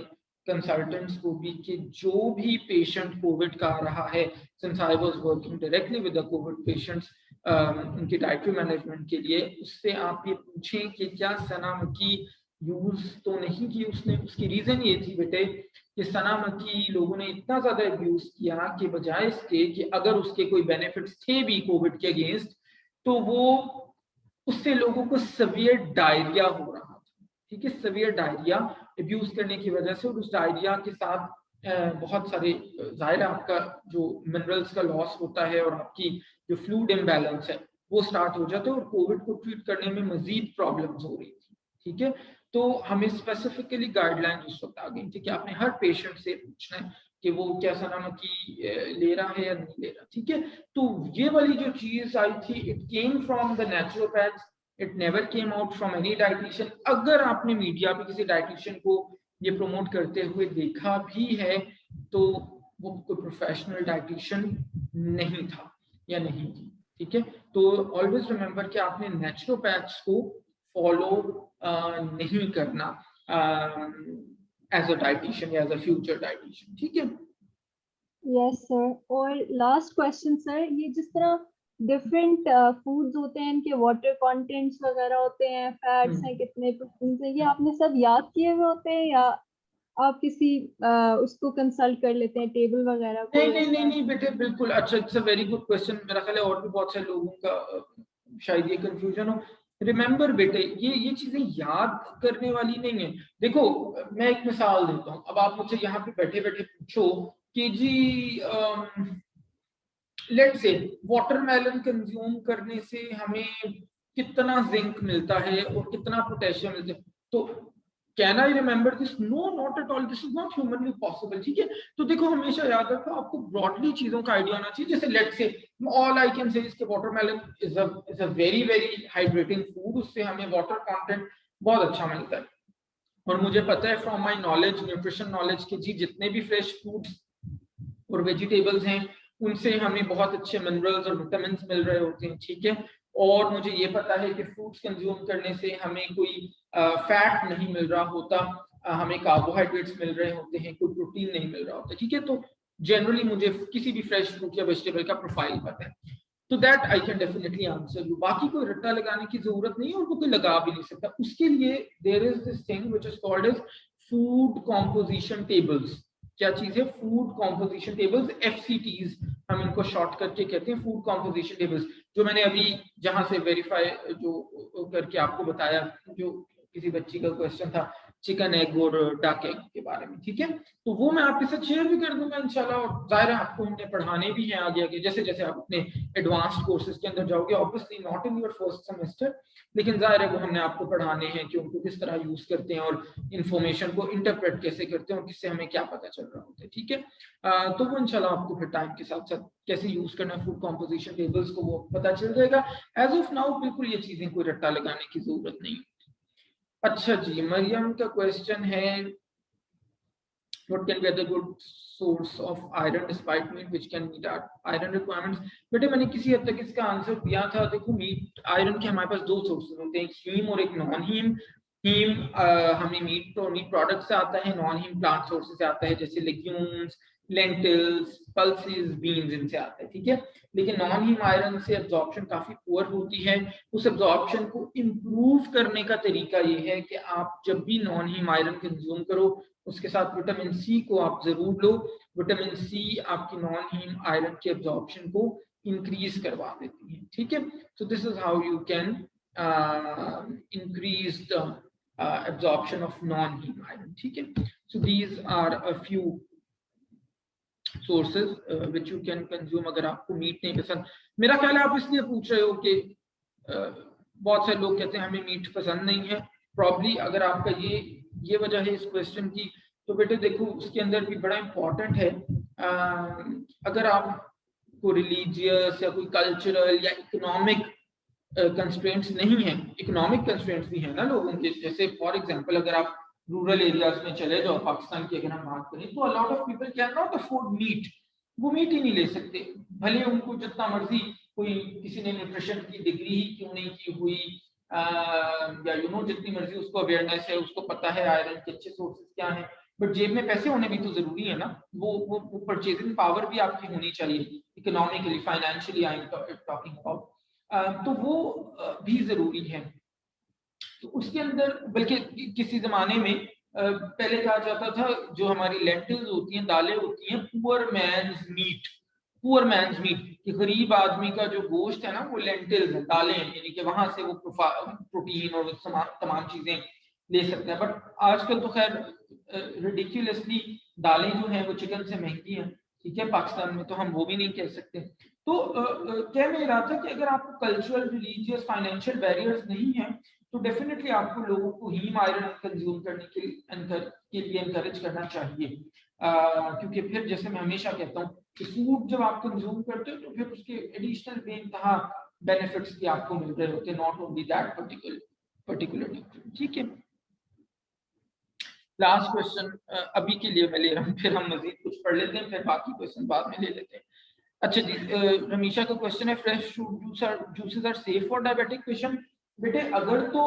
A: कंसल्टेंट्स को भी कि जो भी पेशेंट कोविड का आ रहा है, since I was working directly with the Covid patients उनकी डाइटरी मैनेजमेंट के लिए, उससे आप ये पूछें कि क्या सना मक्की यूज तो नहीं की उसने। उसकी रीजन ये थी बेटे कि सना मक्की लोगों ने इतना ज्यादा अब्यूज किया कि बजाय इसके कि अगर उसके कोई बेनिफिट्स थे भी कोविड के अगेंस्ट, तो वो उससे लोगों को सवियर डायरिया हो रहा था। ठीक है, सवियर डायरिया अब्यूज करने की वजह से, और उस डायरिया के साथ बहुत सारे जाहिर है आपका जो मिनरल्स का लॉस होता है और आपकी जो फ्लूइड इम्बैलेंस है वो स्टार्ट हो जाता है, और कोविड को ट्रीट करने में मजीद प्रॉब्लम्स हो रही थी। ठीक है, तो हमें स्पेसिफिकली गाइडलाइन उस वक्त आ गई थी कि आपने हर पेशेंट से पूछना है कि वो क्या सना मक्की ले रहा है या नहीं ले रहा। ठीक है, तो ये वाली जो चीज आई थी it came from the naturopaths, it never came out from any dietitian. अगर आपने मीडिया पे किसी डाइटिशियन को ये प्रमोट करते हुए देखा भी है तो वो कोई प्रोफेशनल डाइटिशियन नहीं था या नहीं थी। ठीक है, तो ऑलवेज रिमेंबर कि आपने नेचुरोपैथ्स को फॉलो नहीं करना एज अ डाइटिशियन या एज अ फ्यूचर डाइटिशियन। ठीक है,
C: यस सर। और लास्ट क्वेश्चन सर, ये जिस तरह डिफरेंट फूड्स होते हैं इनके वाटर कंटेंट्स वगैरह होते हैं, फैट्स हैं कितने, प्रोटीन्स हैं, ये आपने सब याद किए हुए होते हैं या आप किसी उसको कंसल्ट कर लेते हैं, टेबल वगैरह
A: नहीं
C: कोई
A: नहीं नहीं
C: ऐसा?
A: नहीं बेटे बिल्कुल, अच्छा it's a very good question. मेरा ख्याल है और भी बहुत सारे लोगों का शायद ये कंफ्यूजन हो। रिमेंबर बेटे ये चीजें याद करने वाली नहीं है। देखो मैं एक मिसाल देता हूँ, अब आप मुझसे यहाँ पे बैठे बैठे पूछो कि जी लेट्स से वाटरमेलन कंज्यूम करने से हमें कितना जिंक मिलता है और कितना पोटेशियम मिलता है, तो can I remember this? No, not at all, this is not humanly possible. ठीक है, तो देखो हमेशा याद रखो, आपको ब्रॉडली चीजों का आइडिया होना चाहिए। जैसे let's say all I can say is के watermelon is a very very hydrating food, उससे हमें वाटर कंटेंट बहुत अच्छा मिलता है। और मुझे पता है from my knowledge, nutrition knowledge, के जी जितने भी फ्रेश फ्रूट्स और वेजिटेबल्स हैं उनसे हमें बहुत अच्छे मिनरल्स और विटामिन मिल रहे होते हैं। ठीक है, और मुझे ये पता है कि फ्रूट्स कंज्यूम करने से हमें कोई फैट नहीं मिल रहा होता, हमें कार्बोहाइड्रेट्स मिल रहे होते हैं, कोई प्रोटीन नहीं मिल रहा होता। ठीक है, तो जनरली मुझे किसी भी फ्रेश फ्रूट या वेजिटेबल का प्रोफाइल पता है, तो that I can definitely answer you. बाकी कोई रट्टा लगाने की जरूरत नहीं है, और वो कोई लगा भी नहीं सकता। उसके लिए there is this thing which is called as food composition tables. क्या चीज है? फूड कॉम्पोजिशन टेबल्स, एफसीटीज हम इनको शॉर्ट करके कहते हैं, फूड कॉम्पोजिशन टेबल्स। जो मैंने अभी जहां से वेरीफाई जो करके आपको बताया, जो किसी बच्ची का क्वेश्चन था चिकन एग और डक एग के बारे में। ठीक है, तो वो मैं आपके साथ शेयर भी कर दूंगा इंशाल्लाह। और जाहिर है आपको हमने पढ़ाने भी हैं आगे आगे, जैसे जैसे आप अपने एडवांस्ड कोर्सेज के अंदर जाओगे, obviously not in your first semester, लेकिन जाहिर है वो हमने आपको पढ़ाने हैं कि उनको किस तरह यूज करते हैं और इंफॉर्मेशन को इंटरप्रेट कैसे करते हैं और किससे हमें क्या पता चल रहा होता है। ठीक है, तो वो इंशाल्लाह आपको फिर टाइम के साथ साथ कैसे यूज करना है फूड कॉम्पोजिशन टेबल्स को वो पता चल जाएगा। एज ऑफ नाउ बिल्कुल ये चीजें कोई रट्टा लगाने की जरूरत नहीं। अच्छा जी, मरियम का क्वेश्चन है what can be a good source of iron despite meat which can meet our iron requirements? बेटे मैंने किसी हद तक इसका आंसर दिया था। देखो मीट आयरन के हमारे पास दो सोर्सेज होते हैं, एक हीम और एक नॉन हीम। हीम हमें मीट और मीट प्रोडक्ट से आता है, नॉन हीम प्लांट सोर्सेज से आता है, जैसे लेग्यूम्स, लेंटिल्स, पल्सेस, बीन्स, इनसे आता है। ठीक है, लेकिन नॉन हीम आयरन से एब्जॉर्प्शन काफी पुअर होती है। उस एब्जॉर्प्शन को इम्प्रूव करने का तरीका ये है कि आप जब भी नॉन हीम आयरन कंज्यूम करो उसके साथ विटामिन सी को आप जरूर लो। विटामिन सी आपकी नॉन हीम आयरन के एब्जॉर्प्शन को इंक्रीज करवा देती है। ठीक है, so this is how you can increase the absorption of non haem iron. ठीक है, so these are a few sources which you can consume अगर आपको मीट नहीं पसंद। मेरा ख्याल है आप इसलिए पूछ रहे हो कि बहुत सारे लोग कहते हैं हमें मीट पसंद नहीं है। प्रॉब्ली अगर आपका ये वजह है इस क्वेश्चन की, तो बेटे देखो उसके अंदर भी बड़ा इंपॉर्टेंट है। अगर आपको रिलीजियस या कोई कल्चरल या इकोनॉमिक कंस्ट्रेंट्स नहीं है, इकोनॉमिक कंस्ट्रेंट्स भी है ना लोगों के, जैसे फॉर एग्जांपल अगर आप रूरल एरियाज में चले जाओ पाकिस्तान की अगर हम बात करें, तो a lot of people can not afford meat. वो मीट ही नहीं ले सकते, भले उनको जितना मर्जी कोई किसी ने न्यूट्रिशन की डिग्री ही क्यों नहीं की हुई, या जितनी मर्जी उसको अवेयरनेस है, उसको पता है आयरन के अच्छे सोर्सेज क्या हैं, बट जेब में पैसे होने भी तो जरूरी है ना। वो परचेजिंग पावर भी आपकी होनी चाहिए, economically financially I am talking about, तो वो भी जरूरी है। तो उसके अंदर बल्कि किसी जमाने में पहले कहा जाता था जो हमारी लेंटिल्स होती हैं, दालें होती हैं, poor man's meat. Poor man's meat कि गरीब आदमी का जो गोश्त है ना वो लेंटिल्स है, दालें हैं, यानी कि वहां से वो प्रोटीन और तमाम चीजें ले सकते हैं। बट आजकल तो खैर रिडिक्युलसली दालें जो हैं वो चिकन से महंगी हैं। ठीक है, पाकिस्तान में तो हम वो भी नहीं कह सकते। तो कह मैं रहा था कि अगर आपको कल्चरल, रिलीजियस, फाइनेंशियल बैरियर्स नहीं है तो डेफिनेटली आपको लोगों को हीम आयरन कंज्यूम करने के लिए एनकरेज करना चाहिए, क्योंकि फिर जैसे मैं हमेशा कहता हूँ कि फूड जब आप कंज्यूम करते हो तो फिर उसके एडिशनल बेइंतहा बेनिफिट्स भी आपको मिल रहे होते हैं, not only that particular nutrient. ठीक है, लास्ट क्वेश्चन अभी के लिए मैं ले रहा हूँ, फिर हम मजीद कुछ पढ़ लेते हैं, फिर बाकी क्वेश्चन बाद में ले लेते हैं। अच्छा जी, रमीशा का क्वेश्चन है fresh fruit juices are safe for diabetic patient? बेटे अगर तो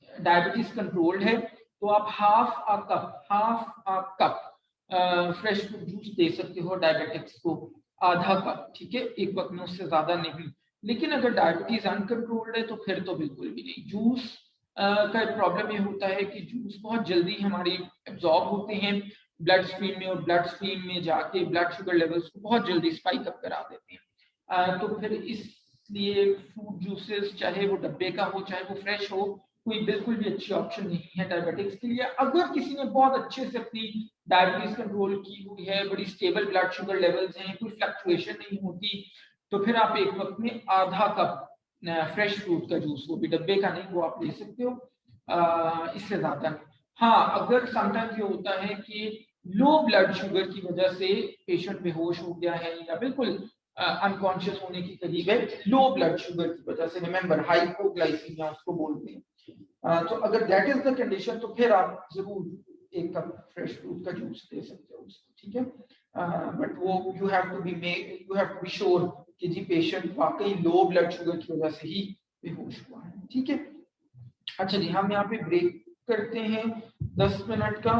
A: डायबिटीज कंट्रोल्ड है तो आप half a cup fresh fruit juice दे सकते हो डायबिटिक्स को, आधा कप। ठीक है, एक वक्त में, उससे ज्यादा नहीं। लेकिन अगर डायबिटीज अनकंट्रोल्ड है तो फिर तो बिल्कुल भी नहीं। जूस का प्रॉब्लम ये होता है कि जूस बहुत जल्दी हमारी एब्जॉर्ब होते हैं ब्लड स्ट्रीम में, और ब्लड स्ट्रीम में जाके ब्लड शुगर लेवल्स को बहुत जल्दी स्पाइक अप करा देते हैं। तो फिर इसलिए फ्रूट जूसेस चाहे वो डब्बे का हो चाहे वो फ्रेश हो, कोई बिल्कुल भी अच्छी ऑप्शन नहीं है डायबिटिक्स के लिए। अगर किसी ने बहुत अच्छे से अपनी डायबिटीज कंट्रोल की हुई है, बड़ी स्टेबल ब्लड शुगर लेवल्स हैं, कोई फ्लक्चुएशन नहीं होती, तो फिर आप एक वक्त में आधा कप फ्रेश फ्रूट का जूस, वो भी डब्बे का नहीं, वो आप ले सकते हो। इससे ज्यादा नहीं। हाँ, अगर समटाइम्स ये होता है कि लो ब्लड शुगर की वजह से पेशेंट बेहोश हो गया है या बिल्कुल अनकॉन्शियस होने की करीब है, लो ब्लड शुगर की वजह से, रिमेंबर हाइपोग्लाइसीमिया उसको बोलते हैं। तो अगर दैट इज द कंडीशन तो फिर आप जरूर एक कप फ्रेश फ्रूट का जूस दे सकते हो उसको, ठीक है। बट वो you have to be sure कि जी पेशेंट वाकई लो ब्लड शुगर की वजह से ही बेहोश हुआ है, ठीक है। अच्छा जी, हम यहाँ पे ब्रेक करते हैं 10 मिनट का,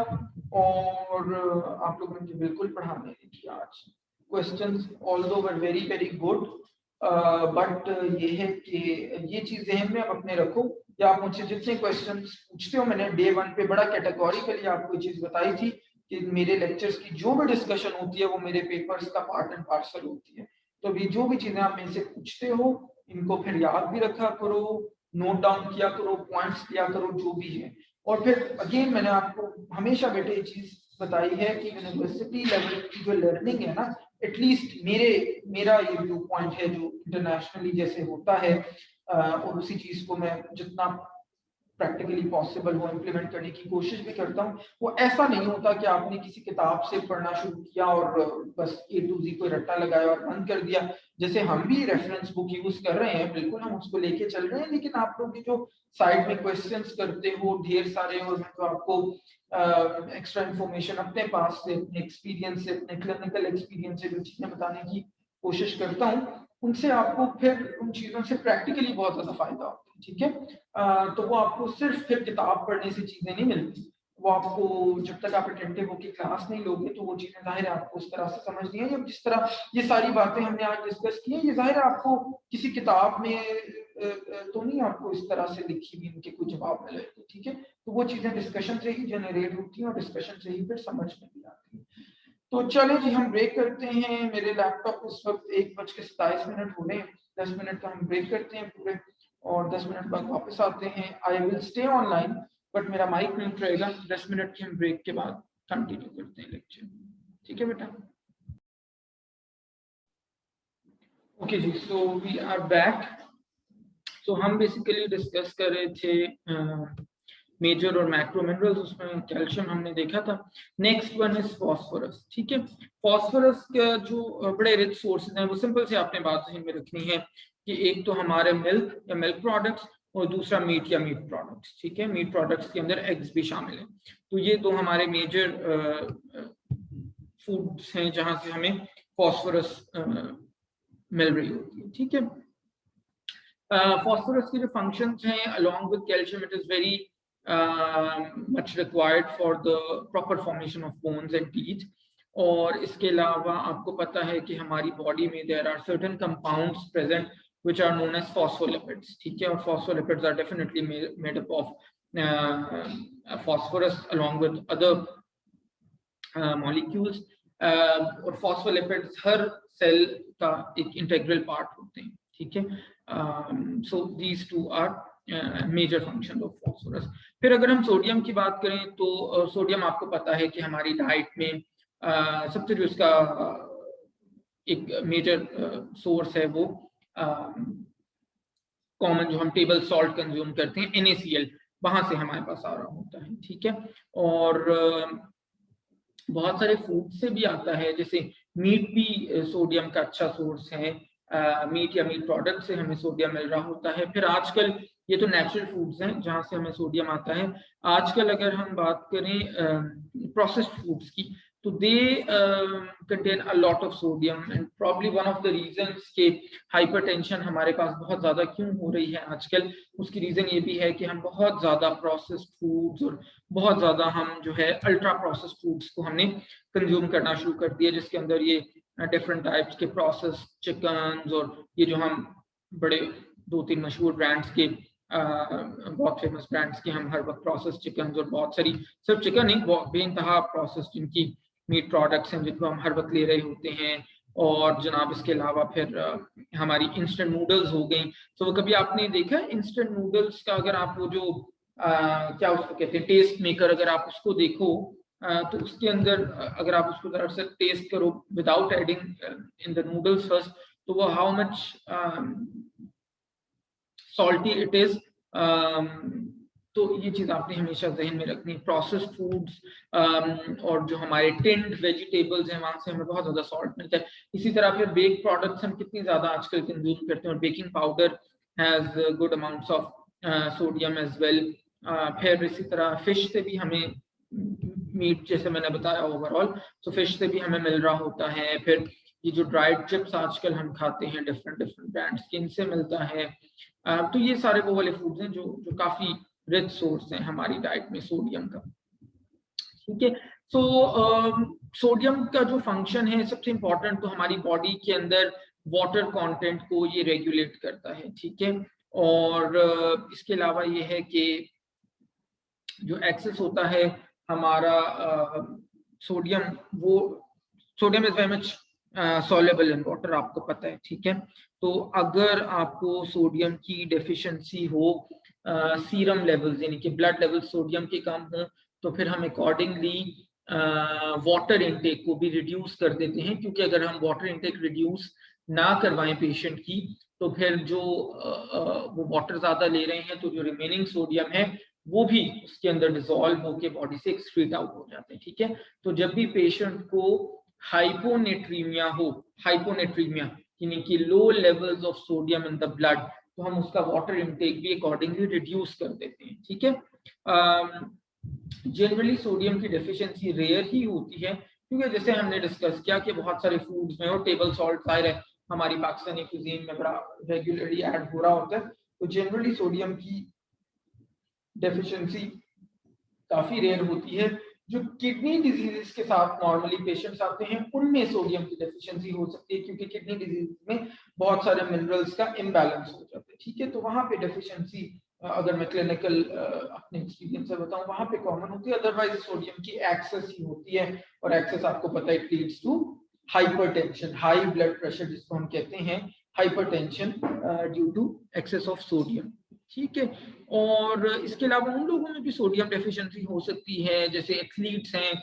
A: और आप लोगों ने बिल्कुल पढ़ाने देखिए आज questions although were very very good, but ये है कि ये चीज ज़हन में आप अपने रखो, या आप मुझसे जितने क्वेश्चंस पूछते हो, मैंने डे 1 पे बड़ा कैटेगोरिकली आपको ये चीज बताई थी कि मेरे लेक्चर्स की जो भी डिस्कशन होती है वो मेरे पेपर्स का पार्ट एंड पार्सल होती है। तो अभी जो भी चीजें आप मेरे से पूछते हो इनको फिर याद भी रखा करो, नोट डाउन किया करो, पॉइंट्स किया करो जो भी है। और फिर अगेन मैंने आपको हमेशा बेटे ये चीज बताई है कि यूनिवर्सिटी लेवल की जो लर्निंग है ना, एटलीस्ट मेरा ये व्यू पॉइंट है जो इंटरनेशनली जैसे होता है, और उसी चीज को मैं जितना प्रैक्टिकली पॉसिबल हो इम्प्लीमेंट करने की कोशिश भी करता हूँ। वो ऐसा नहीं होता कि आपने किसी किताब से पढ़ना शुरू किया और बस A to Z कोई रट्टा लगाया और बंद कर दिया। जैसे हम भी रेफरेंस बुक यूज कर रहे हैं, बिल्कुल हम उसको लेके चल रहे हैं, लेकिन आप लोग जो साइड में क्वेश्चंस करते हो ढेर सारे, और मैं तो आपको एक्स्ट्रा इंफॉर्मेशन अपने पास से, अपने एक्सपीरियंस से, अपने क्लिनिकल एक्सपीरियंस से जो चीजें बताने की कोशिश करता हूँ, उनसे आपको फिर उन चीजों से प्रैक्टिकली बहुत ज्यादा फायदा होता है, ठीक है। तो वो आपको सिर्फ फिर किताब पढ़ने से चीजें नहीं मिलती, वो आपको जब तक आप अटेंटिव होकर क्लास नहीं लोगे तो वो चीजें जाहिर है आपको उस तरह से समझनी है। जब जिस तरह ये सारी बातें हमने आज डिस्कस की है, ये जाहिर है आपको किसी किताब में तो नहीं आपको इस तरह से लिखी हुई इनके कुछ जवाब मिलेंगे, ठीक है। तो वो चीजें डिस्कशन से ही जनरेट होती हैं और डिस्कशन से ही फिर समझ में भी आती है। तो चले जी, हम ब्रेक करते हैं। मेरे लैपटॉप उस वक्त 1:27 हो रहे हैं, 10 मिनट का हम ब्रेक करते हैं पूरे, और 10 मिनट बाद वापस आते हैं। I will stay online but मेरा माइक म्यूट रहेगा। 10 मिनट के हम ब्रेक के बाद कंटिन्यू करते हैं लेक्चर, ठीक है बेटा। ओके जी, so we are back. So हम बेसिकली डिस्कस कर रहे थे मेजर और मैक्रो मिनरल्स, उसमें कैल्शियम हमने देखा था। नेक्स्ट वन इज फॉस्फोरस, ठीक है। फॉस्फोरस का जो बड़े रिच सोर्सेज हैं वो सिंपल से आपने बात ध्यान में रखनी है कि एक तो हमारे मिल्क या मिल्क प्रोडक्ट्स, और दूसरा मीट या मीट प्रोडक्ट्स, ठीक है। मीट प्रोडक्ट्स के अंदर एग्स भी शामिल हैं। तो ये दो हमारे मेजर फूड्स हैं जहां से हमें फॉस्फोरस मिल रही होती है, ठीक है। फॉस्फोरस के जो फंक्शंस हैं along with calcium, it is very much required for the proper formation of bones and teeth। और इसके अलावा आपको पता है कि हमारी बॉडी में there are certain compounds present which are known as phospholipids, ठीक है। और phospholipids are definitely made up of phosphorus along with other molecules। और phospholipids हर सेल का एक इंटीग्रल पार्ट होते हैं, ठीक है। so these two are major function of phosphorus. फिर अगर हम सोडियम की बात करें तो सोडियम आपको पता है कि हमारी डाइट में सबसे जो इसका एक मेजर सोर्स है वो कॉमन जो हम टेबल सॉल्ट कंज्यूम करते हैं NaCl, वहां से हमारे पास आ रहा होता है, ठीक है। और बहुत सारे फूड से भी आता है, जैसे मीट भी सोडियम का अच्छा सोर्स है। मीट या मीट प्रोडक्ट से हमें सोडियम मिल रहा होता है। फिर आजकल ये तो नेचुरल फूड्स हैं जहां से हमें सोडियम आता है। आजकल अगर हम बात करें प्रोसेस्ड फूड्स की, तो they contain a lot of sodium, and probably one of the reasons के हाइपरटेंशन हमारे पास बहुत ज्यादा क्यों हो रही है आजकल, उसकी रीजन ये भी है कि हम बहुत ज्यादा प्रोसेस्ड फूड्स और बहुत ज्यादा हम जो है अल्ट्रा प्रोसेस्ड फूड्स को हमने कंज्यूम करना शुरू कर दिया, जिसके अंदर ये डिफरेंट टाइप्स के प्रोसेस चिकन, और ये जो हम बड़े 2-3 मशहूर ब्रांड्स के बहुत फेमस ब्रांड्स के हम हर वक्त प्रोसेस चिकन और बहुत सारी, सिर्फ चिकन नहीं, बेइंतहा प्रोसेस जिनकी मीट प्रोडक्ट्स हैं जिनको हम हर वक्त ले रहे होते हैं। और जनाब इसके अलावा फिर हमारी इंस्टेंट नूडल्स हो गई। तो वो कभी आपने देखा है इंस्टेंट नूडल्स का, अगर आप वो जो क्या उसको कहते हैं टेस्ट मेकर, अगर आप उसको देखो तो उसके अंदर अगर आप उसको जरा से टेस्ट करो without adding in the noodles first, तो वो how much salty it is, तो ये चीज़ आपने हमेशा जहन में रखनी। प्रोसेस्ड फूड्स और जो हमारे टिन्ड वेजिटेबल्स हैं वहाँ से हमें बहुत ज़्यादा सॉल्ट मिलता है। इसी तरह फिर बेक प्रोडक्ट्स हम कितनी ज़्यादा आजकल कंज्यूम करते हैं, और baking powder has good amounts of sodium as well. फिर इसी तरह फिश से भी हमें मीट, जैसे मैंने बताया ओवरऑल, तो फिश से भी हमें मिल रहा होता है। फिर ये जो ड्राइड चिप्स आजकल हम खाते हैं डिफरेंट ब्रांड्स के, इनसे मिलता है। तो ये सारे वो वाले फूड्स हैं जो काफी रिच सोर्स है हमारी डाइट में सोडियम का। ठीक है, सो सोडियम का जो फंक्शन है सबसे इंपॉर्टेंट, तो हमारी बॉडी के अंदर वाटर कंटेंट को ये रेगुलेट करता है। ठीक है, और इसके अलावा ये है कि जो एक्सेस होता है हमारा सोडियम, वो sodium is very much soluble in water, आपको पता है। ठीक है, तो अगर आपको सोडियम की डेफिशिएंसी हो, सीरम लेवल्स यानी कि ब्लड लेवल्स सोडियम के कम हो, तो फिर हम अकॉर्डिंगली वाटर इनटेक को भी रिड्यूस कर देते हैं, क्योंकि अगर हम वाटर इनटेक रिड्यूस ना करवाएं पेशेंट की, तो फिर जो वो वाटर ज्यादा ले रहे हैं, तो जो रिमेनिंग सोडियम है वो भी उसके अंदर डिसॉल्व होकर बॉडी से एक्सक्रीट आउट हो जाते हैं। ठीक है, तो जब भी पेशेंट को हाइपोनेट्रीमिया हो, हाइपोनेट्रीमिया यानी कि low levels of sodium in the blood, तो हम उसका वाटर इनटेक भी अकॉर्डिंगली रिड्यूस कर देते हैं। ठीक है, जनरली सोडियम की डेफिशिएंसी रेयर ही होती है, क्योंकि जैसे हमने डिस्कस किया कि बहुत सारे फूड्स में, और टेबल सॉल्ट जाहिर है हमारी पाकिस्तानी कुजीन में बड़ा रेगुलरली ऐड हो रहा होता है, तो जनरली सोडियम की डेफिशिएंसी काफी रेयर होती है। जो किडनी डिजीजेस के साथ नॉर्मली पेशेंट्स आते हैं, उनमें सोडियम की डेफिशिएंसी हो सकती है, क्योंकि किडनी डिजीज में बहुत सारे मिनरल्स का इम्बैलेंस हो जाता है। ठीक है, तो वहां पे डेफिशिएंसी, अगर मैं क्लिनिकल अपने एक्सपीरियंस से बताऊं, वहां पे कॉमन होती है। अदरवाइज सोडियम की एक्सेस ही होती है, और एक्सेस आपको पता है it leads to hypertension, high blood pressure जिसको हम कहते हैं, hypertension due to excess of sodium. ठीक है, और इसके अलावा उन लोगों में भी सोडियम डेफिशिएंसी हो सकती है, जैसे एथलीट्स हैं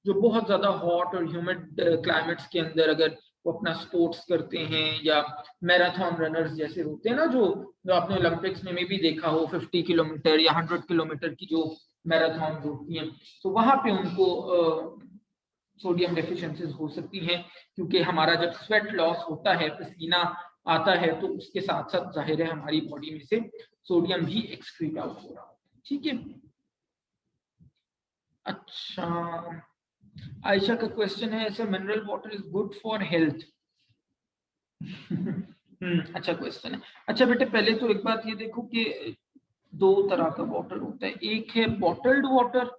A: जो बहुत ज्यादा हॉट और ह्यूमिड क्लाइमेट्स के अंदर अगर वो अपना स्पोर्ट्स करते हैं, या मैराथन रनर्स जैसे होते हैं ना, जो आपने ओलंपिक्स में भी देखा हो, 50 किलोमीटर या 100 किलोमीटर की जो मैराथन होती हैं, तो वहां पे उनको सोडियम डेफिशिएंसीज हो सकती हैं, क्योंकि हमारा जब स्वेट लॉस होता है, पसीना आता है, तो उसके साथ साथ जाहिर है हमारी बॉडी में से सोडियम भी एक्सक्रीट आउट हो रहा है। ठीक है, अच्छा, आयशा का क्वेश्चन है, ऐसा mineral water is good for health? अच्छा क्वेश्चन है। अच्छा बेटे, पहले तो एक बात ये देखो कि दो तरह का वाटर होता है, एक है बॉटल्ड वाटर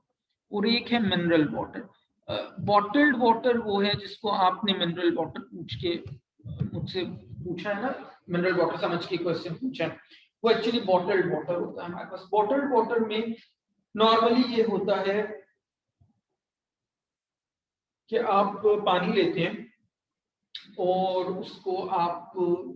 A: और एक है मिनरल वाटर। बॉटल्ड वाटर वो है जिसको आपने मिनरल वाटर पूछ के मुझसे पूछा है ना, मिनरल वाटर समझ के क्वेश्चन पूछा है, वो एक्चुअली बॉटल्ड वाटर होता है हमारे पास। बॉटल्ड वाटर में नॉर्मली ये होता है कि आप पानी लेते हैं और उसको आप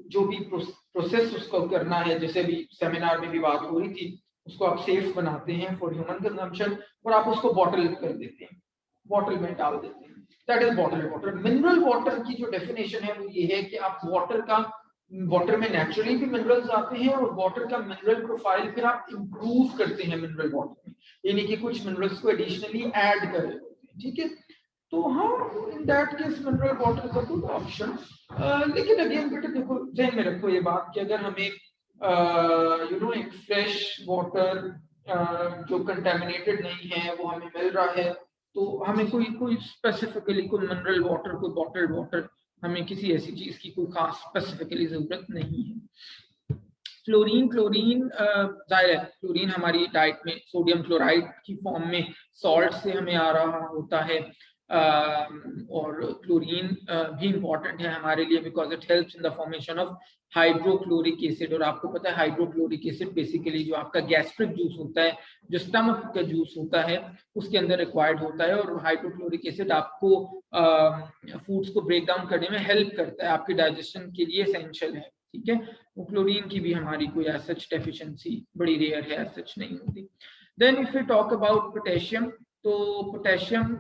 A: जो भी प्रोसेस उसको करना है, जैसे भी सेमिनार में भी बात हो रही थी, उसको आप सेफ बनाते हैं फॉर ह्यूमन कंजम्पशन, और आप उसको बॉटल कर देते हैं, बॉटल में डाल देते हैं, that is bottled water. Mineral water की जो डेफिनेशन है वो ये है कि आप वाटर में नेचुरली भी मिनरल्स आते हैं, और वाटर का मिनरल प्रोफाइल फिर आप इंप्रूव करते हैं मिनरल वाटर में, यानी कि कुछ मिनरल्स को एडिशनली ऐड कर रहे होते हैं। ठीक है, तो हाँ, in that case mineral water is a good option. लेकिन अगेन बेटे देखो, ध्यान में रखो ये बात कि अगर हमें एक फ्रेश वाटर जो कंटेमिनेटेड नहीं है वो हमें मिल रहा है, तो हमें कोई स्पेसिफिकली कोई मिनरल वाटर, कोई बॉटल्ड वाटर, हमें किसी ऐसी चीज की कोई खास स्पेसिफिकली जरूरत नहीं है। क्लोरीन जाहिर है क्लोरीन हमारी डाइट में सोडियम क्लोराइड की फॉर्म में सॉल्ट से हमें आ रहा होता है, और क्लोरीन भी इंपॉर्टेंट है हमारे लिए, because it helps in the formation of hydrochloric acid. और आपको पता है हाइड्रोक्लोरिक एसिड बेसिकली जो आपका गैस्ट्रिक जूस होता है, जो स्टमक का जूस होता है, उसके अंदर रिक्वायर्ड होता है, और हाइड्रोक्लोरिक एसिड आपको फूड्स को ब्रेक डाउन करने में हेल्प करता है, आपके डाइजेशन के लिए एसेंशियल है। ठीक है, वो क्लोरीन की भी हमारी कोई एज सच डेफिशिएंसी बड़ी रेयर है, एज सच नहीं होती। Then if we talk about potassium, तो पोटेशियम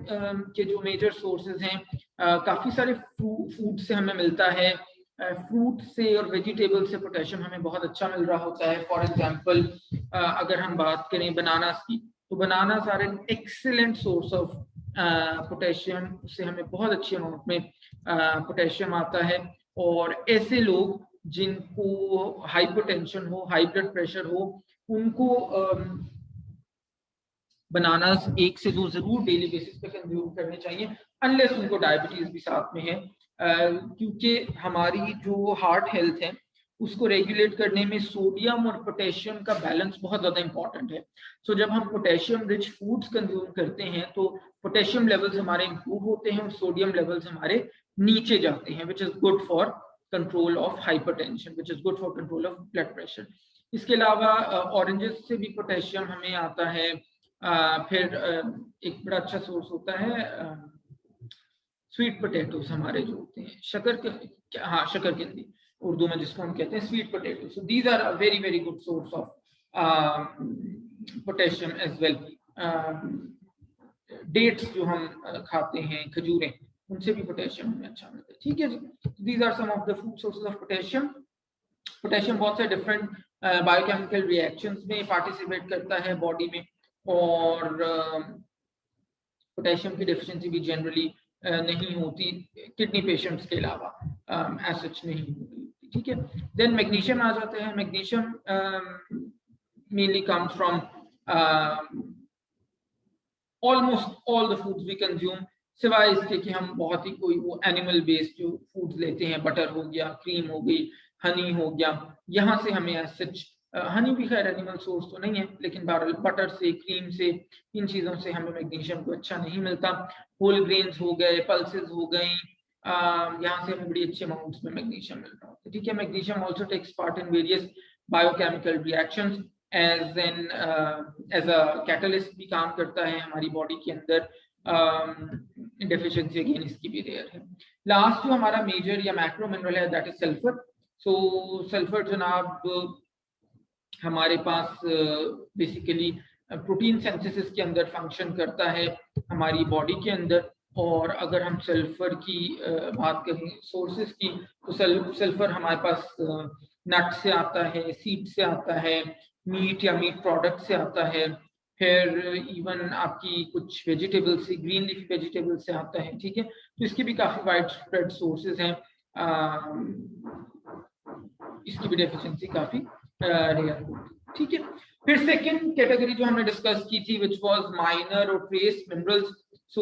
A: के जो मेजर सोर्सेज हैं, काफी सारे फूड से हमें मिलता है, फ्रूट से और वेजिटेबल से पोटेशियम हमें बहुत अच्छा मिल रहा होता है। फॉर एग्जांपल अगर हम बात करें बनानास की, तो bananas are an excellent source of potassium, उससे हमें बहुत अच्छी अमाउंट में पोटेशियम आता है। और ऐसे लोग जिनको हाइपरटेंशन हो, हाई ब्लड प्रेशर हो, उनको बनानास 1 से 2 जरूर डेली बेसिस पे कंज्यूम करने चाहिए, अनलेस उनको डायबिटीज भी साथ में है, क्योंकि हमारी जो हार्ट हेल्थ है उसको रेगुलेट करने में सोडियम और पोटेशियम का बैलेंस बहुत ज्यादा इंपॉर्टेंट है। सो जब हम पोटेशियम रिच फूड्स कंज्यूम करते हैं तो पोटेशियम लेवल्स हमारे इंप्रूव होते हैं और सोडियम लेवल्स हमारे नीचे जाते हैं, which is good for control of hypertension, which is good for control of blood pressure. इसके अलावा ऑरेंजेस से भी पोटेशियम हमें आता है। फिर एक बड़ा अच्छा सोर्स होता है स्वीट पोटैटोज, हमारे जो होते हैं शक्कर कैंडी उर्दू में जिसको हम कहते हैं sweet potato. So these are a very very good source of potassium as well. Dates जो हम खाते हैं, खजूरें, उनसे भी पोटेशियम हमें अच्छा मिलता है। ठीक है जी, these are some of the food sources of potassium. Potassium बहुत से डिफरेंट बायोकेमिकल रिएक्शंस में पार्टिसिपेट करता है बॉडी में, और पोटेशियम की डेफिशिएंसी भी जनरली नहीं होती किडनी पेशेंट्स के अलावा, एज सच नहीं होती। ठीक है, देन मैग्नीशियम आ जाते हैं। Magnesium mainly comes from almost all the foods we consume, सिवाय इसके कि हम बहुत ही कोई वो एनिमल बेस्ड जो फूड्स लेते हैं, बटर हो गया, क्रीम हो गई, हनी हो गया, यहाँ से हमें एज सच, हनी भी खैर एनिमल सोर्स तो नहीं है, लेकिन बटर से, क्रीम से, इन चीज़ों से हमें मैग्नीशियम को अच्छा नहीं मिलता। होल ग्रेन्स हो गए, पल्सेस हो गई, यहाँ से हमें बड़ी अच्छे अमाउंट्स में मैग्नीशियम मिल रहा है। ठीक है, magnesium also takes part in various biochemical reactions as a catalyst भी काम करता है हमारी बॉडी के अंदर। डेफिशिएंसी अगेन इसकी भी रेयर है। लास्ट जो हमारा मेजर या मैक्रो मिनरल है that is sulphur. So sulphur जनाब हमारे पास बेसिकली प्रोटीन सिंथेसिस के अंदर फंक्शन करता है हमारी बॉडी के अंदर। और अगर हम सल्फर की बात करें सोर्सेज की, तो सल्फर हमारे पास नट से आता है, सीड से आता है, मीट या मीट प्रोडक्ट से आता है, फिर इवन आपकी कुछ वेजिटेबल से, ग्रीन लीफी वेजिटेबल से आता है। ठीक है, तो इसके भी काफी वाइड स्प्रेड सोर्सेज हैं, इसकी भी डेफिशिएंसी काफी रेयर होती है। ठीक है, फिर सेकंड कैटेगरी जो हमने डिस्कस की थी विच वाज माइनर और ट्रेस मिनरल्स। सो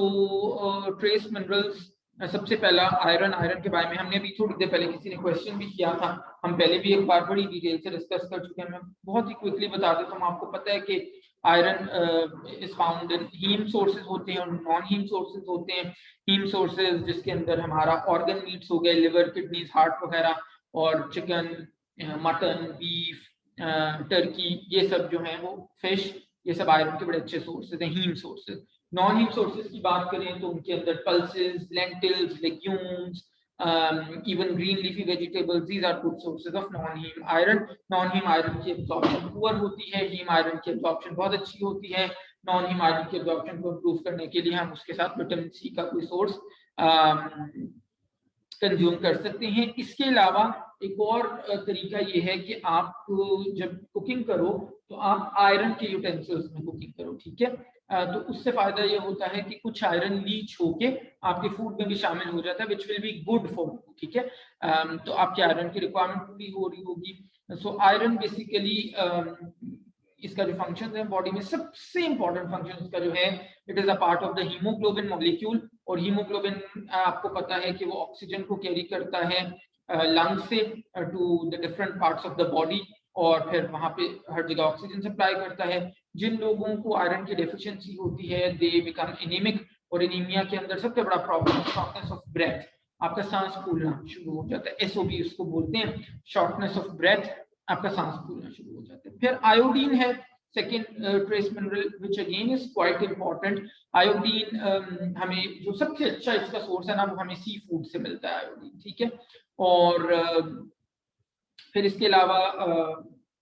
A: ट्रेस मिनरल्स, सबसे पहला आयरन। आयरन के बारे में हमने अभी थोड़ी देर पहले किसी ने क्वेश्चन भी किया था, हम पहले भी एक बार बड़ी डिटेल से डिस्कस कर चुके हैं। मैं बहुत ही क्विकली बता देता हूँ। आपको पता है कि iron is found in heme sources होते हैं और नॉन हीम सोर्सेज होते हैं। हीम सोर्सेज जिसके अंदर हमारा ऑर्गन मीट्स हो गए, लिवर, किडनीज, हार्ट वगैरह, और चिकन, मटन, बीफ, टर्की, ये सब जो है वो फिश, ये सब आयरन के बड़े अच्छे सोर्सेज हैं, heme sources. Non heme sources की बात करें तो उनके अंदर pulses, lentils, legumes, even green leafy vegetables, these are good sources of non-heme iron. non-heme iron की absorption पुअर होती है, heme iron की absorption बहुत अच्छी होती है। non-heme iron की absorption को improve करने के लिए हम उसके साथ विटामिन सी का कोई सोर्स कंज्यूम कर सकते हैं। इसके अलावा एक और तरीका ये है कि आप जब कुकिंग करो तो आप आयरन के यूटेंसिल्स में कुकिंग करो। ठीक है, तो उससे फायदा ये होता है कि कुछ आयरन लीच होके आपके फूड में भी शामिल हो जाता है, which will be good for you. ठीक है, तो आपकी आयरन की रिक्वायरमेंट पूरी हो रही होगी। सो आयरन बेसिकली इसका जो फंक्शन है बॉडी में, सबसे इंपॉर्टेंट फंक्शन इसका जो है, it is a part of the haemoglobin molecule. और हीमोग्लोबिन आपको पता है कि वो ऑक्सीजन को कैरी करता है लंग से to the different parts of the body, और फिर वहां पे हर जगह ऑक्सीजन सप्लाई करता है। जिन लोगों को आयरन की डेफिशिएंसी होती है दे बिकम एनीमिक, और एनीमिया के अंदर सबसे बड़ा प्रॉब्लम शॉर्टनेस ऑफ ब्रेथ, आपका सांस फूलना शुरू हो जाता है, एसओबी उसको बोलते हैं, शॉर्टनेस ऑफ ब्रेथ, आपका सांस फूलना शुरू हो जाता है। फिर आयोडीन है second trace mineral which again is quite important. Iodine हमें जो सबसे अच्छा इसका सोर्स है ना, वो हमें सी फूड से मिलता है आयोडीन। ठीक है, और फिर इसके अलावा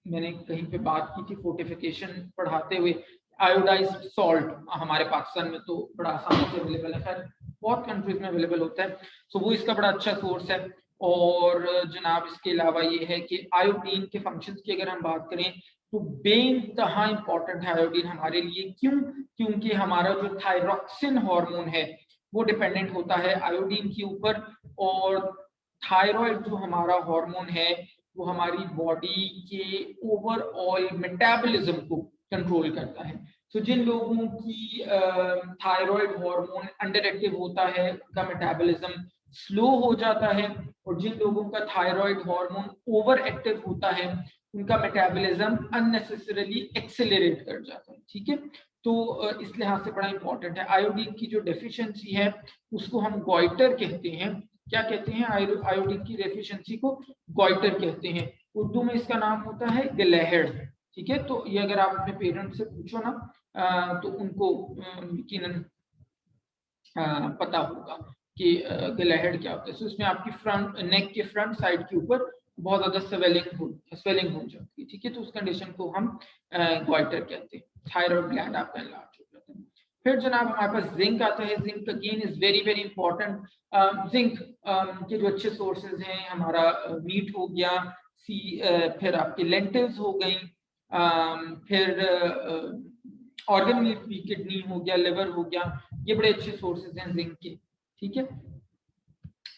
A: मैंने कहीं पे बात की थी फोर्टिफिकेशन पढ़ाते हुए, आयोडाइज्ड सॉल्ट हमारे पाकिस्तान में तो बड़ा आसानी से अवेलेबल है, खैर बहुत कंट्रीज में अवेलेबल होता है। सो वो इसका बड़ा अच्छा सोर्स है। और जनाब इसके अलावा ये है कि आयोडीन के फंक्शंस की अगर हम बात करें तो बेइंतहा इंपॉर्टेंट है आयोडीन हमारे लिए। क्यों? क्योंकि हमारा जो थायरॉक्सिन हार्मोन है वो डिपेंडेंट होता है आयोडीन के ऊपर, और थायराइड जो हमारा हार्मोन है वो हमारी बॉडी के ओवरऑल मेटाबॉलिज्म को कंट्रोल करता है। तो जिन लोगों की थायराइड हार्मोन अंडर एक्टिव होता है उनका मेटाबॉलिज्म स्लो हो जाता है, और जिन लोगों का थायराइड हार्मोन ओवर एक्टिव होता है उनका मेटाबॉलिज्म अननेसेसरीली एक्सेलरेट कर जाता है। ठीक है, तो इस लिहाज से बड़ा इंपॉर्टेंट है। आयोडीन की जो डेफिशिएंसी है उसको हम गॉइटर कहते हैं। क्या कहते हैं? आयोडीन की डेफिशिएंसी को गॉइटर कहते हैं। उर्दू में इसका नाम होता है गिलहड़। ठीक है, तो ये अगर आप अपने पेरेंट्स से पूछो ना तो उनको यकीनन पता होगा कि गिलहड़ क्या होता है। तो इसमें आपकी फ्रंट नेक के फ्रंट साइड के ऊपर बहुत ज्यादा स्वेलिंग हो जाती है। ठीक है, तो उस कंडीशन को हम गॉइटर कहते हैं। थायराइड ग्लैंड आपका एनलार्ज हो जाता है। फिर जनाब हमारे पास जिंक आता है। Zinc again is very very important. Zinc के जो अच्छे सोर्सेज हैं हमारा मीट हो गया, फिर आपके लेंटिल्स हो गई, फिर ऑर्गन मीट भी, किडनी हो गया, लिवर हो गया, ये बड़े अच्छे सोर्सेज हैं जिंक के। ठीक है,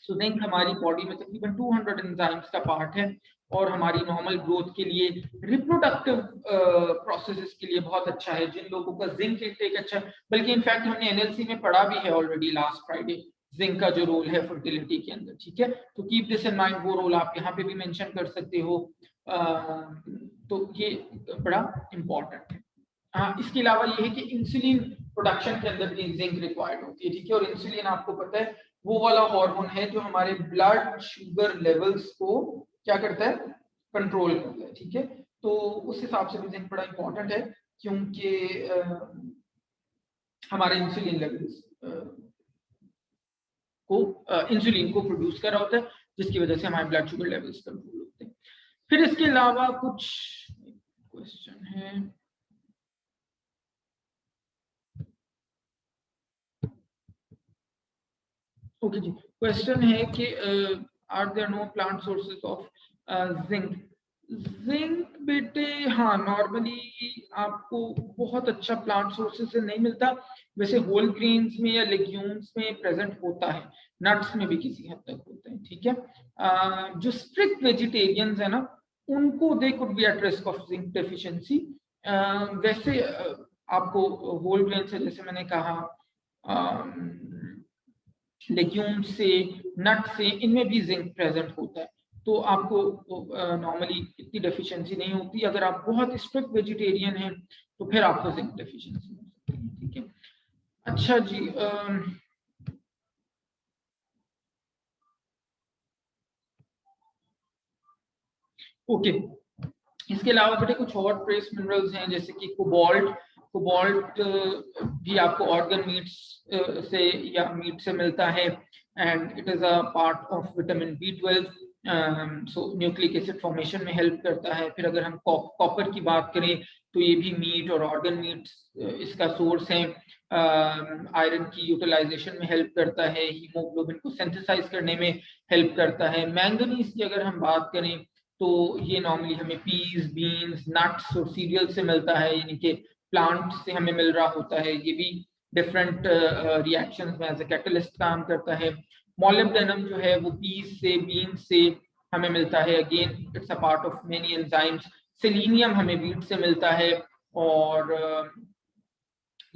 A: सो जिंक हमारी बॉडी में तकरीबन 200 एंजाइम्स का पार्ट है और हमारी नॉर्मल ग्रोथ के लिए, रिप्रोडक्टिव प्रोसेसेस के लिए बहुत अच्छा है। जिन लोगों का जिंक इंटेक अच्छा है, बल्कि इनफैक्ट हमने एनएलसी में पढ़ा भी है ऑलरेडी लास्ट फ्राइडे जिंक का जो रोल है फर्टिलिटी के अंदर। ठीक है, तो कीप दिस इन माइंड, वो रोल आप यहाँ पे भी मेंशन कर सकते हो। तो ये बड़ा इंपॉर्टेंट है। हाँ, इसके अलावा ये है कि इंसुलिन प्रोडक्शन के अंदर भी जिंक रिक्वायर्ड होती है। ठीक है, और इंसुलिन आपको पता है वो वाला हार्मोन है जो हमारे ब्लड शुगर लेवल्स को क्या करता है? कंट्रोल करता है। ठीक है, तो उस हिसाब से भी जिंक बड़ा इंपॉर्टेंट है, क्योंकि हमारे इंसुलिन लेवल्स को इंसुलिन को प्रोड्यूस कर रहा होता है, जिसकी वजह से हमारे ब्लड शुगर लेवल्स कंट्रोल होते हैं। फिर इसके अलावा कुछ क्वेश्चन है। ओके जी, क्वेश्चन है कि are there no plant sources of zinc? Zinc बेटे हाँ, नॉर्मली आपको बहुत अच्छा प्लांट सोर्सेज से नहीं मिलता। वैसे होल ग्रेन्स में या लेग्यूम्स में प्रेजेंट होता है, नट्स में भी किसी हद तक होता है। ठीक है, जो स्ट्रिक्ट वेजिटेरियंस है ना उनको दे could B at risk of zinc deficiency. वैसे आपको होल ग्रेन से, जैसे मैंने कहा, लेग्यूम से, नट से, इनमें भी जिंक प्रेजेंट होता है, तो आपको नॉर्मली इतनी डेफिशिएंसी नहीं होती। अगर आप बहुत स्ट्रिक्ट वेजिटेरियन हैं तो फिर आपको जिंक डेफिशिएंसी हो सकती है। ठीक है, अच्छा जी, ओके, इसके अलावा बेटे कुछ और ट्रेस मिनरल्स हैं जैसे कि कोबाल्ट। कोबाल्ट भी आपको ऑर्गन मीट्स से या मीट से मिलता है, and it is a part of vitamin B12। So nucleic acid formation में हेल्प करता है। फिर अगर हम कॉपर की बात करें तो ये भी मीट और ऑर्गन मीट्स इसका सोर्स है। आयरन की यूटिलाइजेशन में हेल्प करता है, हीमोग्लोबिन को सिंथेसाइज करने में हेल्प करता है। मैंगनीज की अगर हम बात करें तो ये नॉर्मली हमें पीस, बीन्स, नट्स और सीरियल से मिलता है, यानी कि प्लांट से हमें मिल रहा होता है। ये भी डिफरेंट रिएक्शंस में एज ए कैटलिस्ट काम करता है। मॉलिब्डेनम जो है वो पीस से, बीन्स से हमें मिलता है, again it's a part of many enzymes. Selenium हमें वीट से मिलता है, और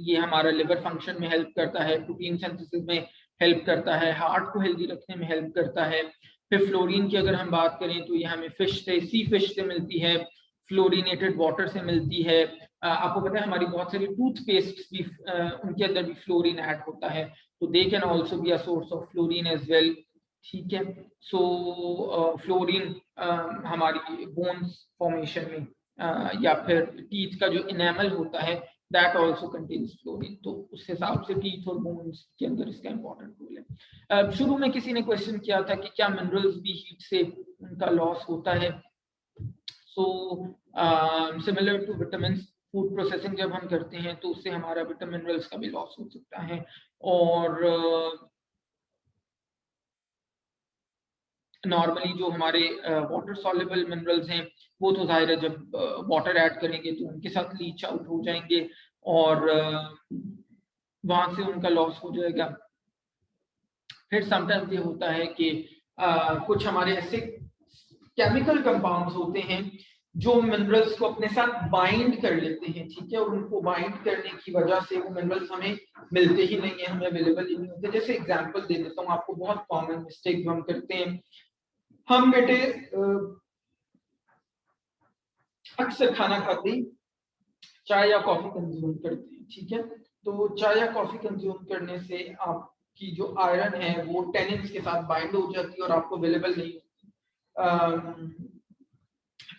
A: ये हमारा लिवर फंक्शन में हेल्प करता है, प्रोटीन सिंथेसिस में हेल्प करता है, हार्ट को हेल्दी रखने में हेल्प करता है। फिर फ्लोरीन की अगर हम बात करें तो ये हमें फिश से, सी फिश से मिलती है, फ्लोरिनेटेड वाटर से मिलती है। आपको पता है हमारी बहुत सारी टूथपेस्ट भी उनके अंदर भी फ्लोरीन ऐड होता है, तो they can also be a source of fluorine as well. ठीक है, सो फ्लोरीन हमारी बोन्स फॉर्मेशन में या फिर टीथ का जो इनेमल होता है that also contains fluorine, तो उस हिसाब से टीथ और बोन्स के अंदर इसका इंपॉर्टेंट रोल है। शुरू में किसी ने क्वेश्चन किया था कि क्या मिनरल्स भी हीट से उनका लॉस होता है? So similar to vitamin, food processing जब हम करते हैं तो उससे हमारा विटामिन मिनरल्स का भी लॉस हो सकता है। और नॉर्मली जो हमारे वाटर सॉल्युबल मिनरल्स हैं वो तो जाहिर है जब वाटर ऐड करेंगे तो उनके साथ लीच आउट हो जाएंगे और वहां से उनका लॉस हो जाएगा। फिर समटाइम्स ये होता है कि कुछ हमारे ऐसे केमिकल कंपाउंड्स होते हैं जो मिनरल्स को अपने साथ बाइंड कर लेते हैं, ठीक है, और उनको बाइंड करने की वजह से वो मिनरल्स हमें मिलते ही नहीं है, हमें अवेलेबल ही नहीं होते। जैसे एग्जांपल दे देता हूँ आपको, बहुत कॉमन मिस्टेक हम करते हैं, हम बेटे अक्सर खाना खाते ही चाय या कॉफी कंज्यूम करते हैं, ठीक है। तो चाय या कॉफी कंज्यूम करने से आपकी जो आयरन है वो टेनिन्स के साथ बाइंड हो जाती है और आपको अवेलेबल नहीं होती।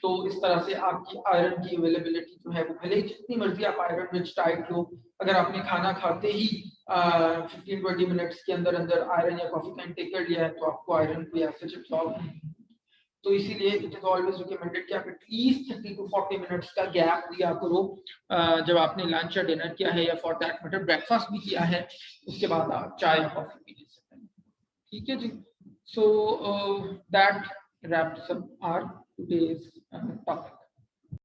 A: तो इस तरह से आपकी आयरन की अवेलेबिलिटी जो है वो, भले ही जितनी मर्जी आप आयरन रिच डाइट लो, अगर आपने खाना खाते ही 15-20 मिनट्स के अंदर अंदर आयरन या कॉफी का इंटेक कर लिया है तो आपको आयरन कोई ऐसे एब्सॉर्ब नहीं होगी। तो इसीलिए इट इज ऑलवेज रिकमेंडेड कि आप एटलीस्ट 30 to 40 मिनट्स का गैप दिया करो जब आपने लंच या डिनर किया है या फॉर दैट मैटर ब्रेकफास्ट भी किया है, उसके बाद आप चाय या कॉफी पी ले सकते हैं, ठीक है जी। So that wraps up our today's topic.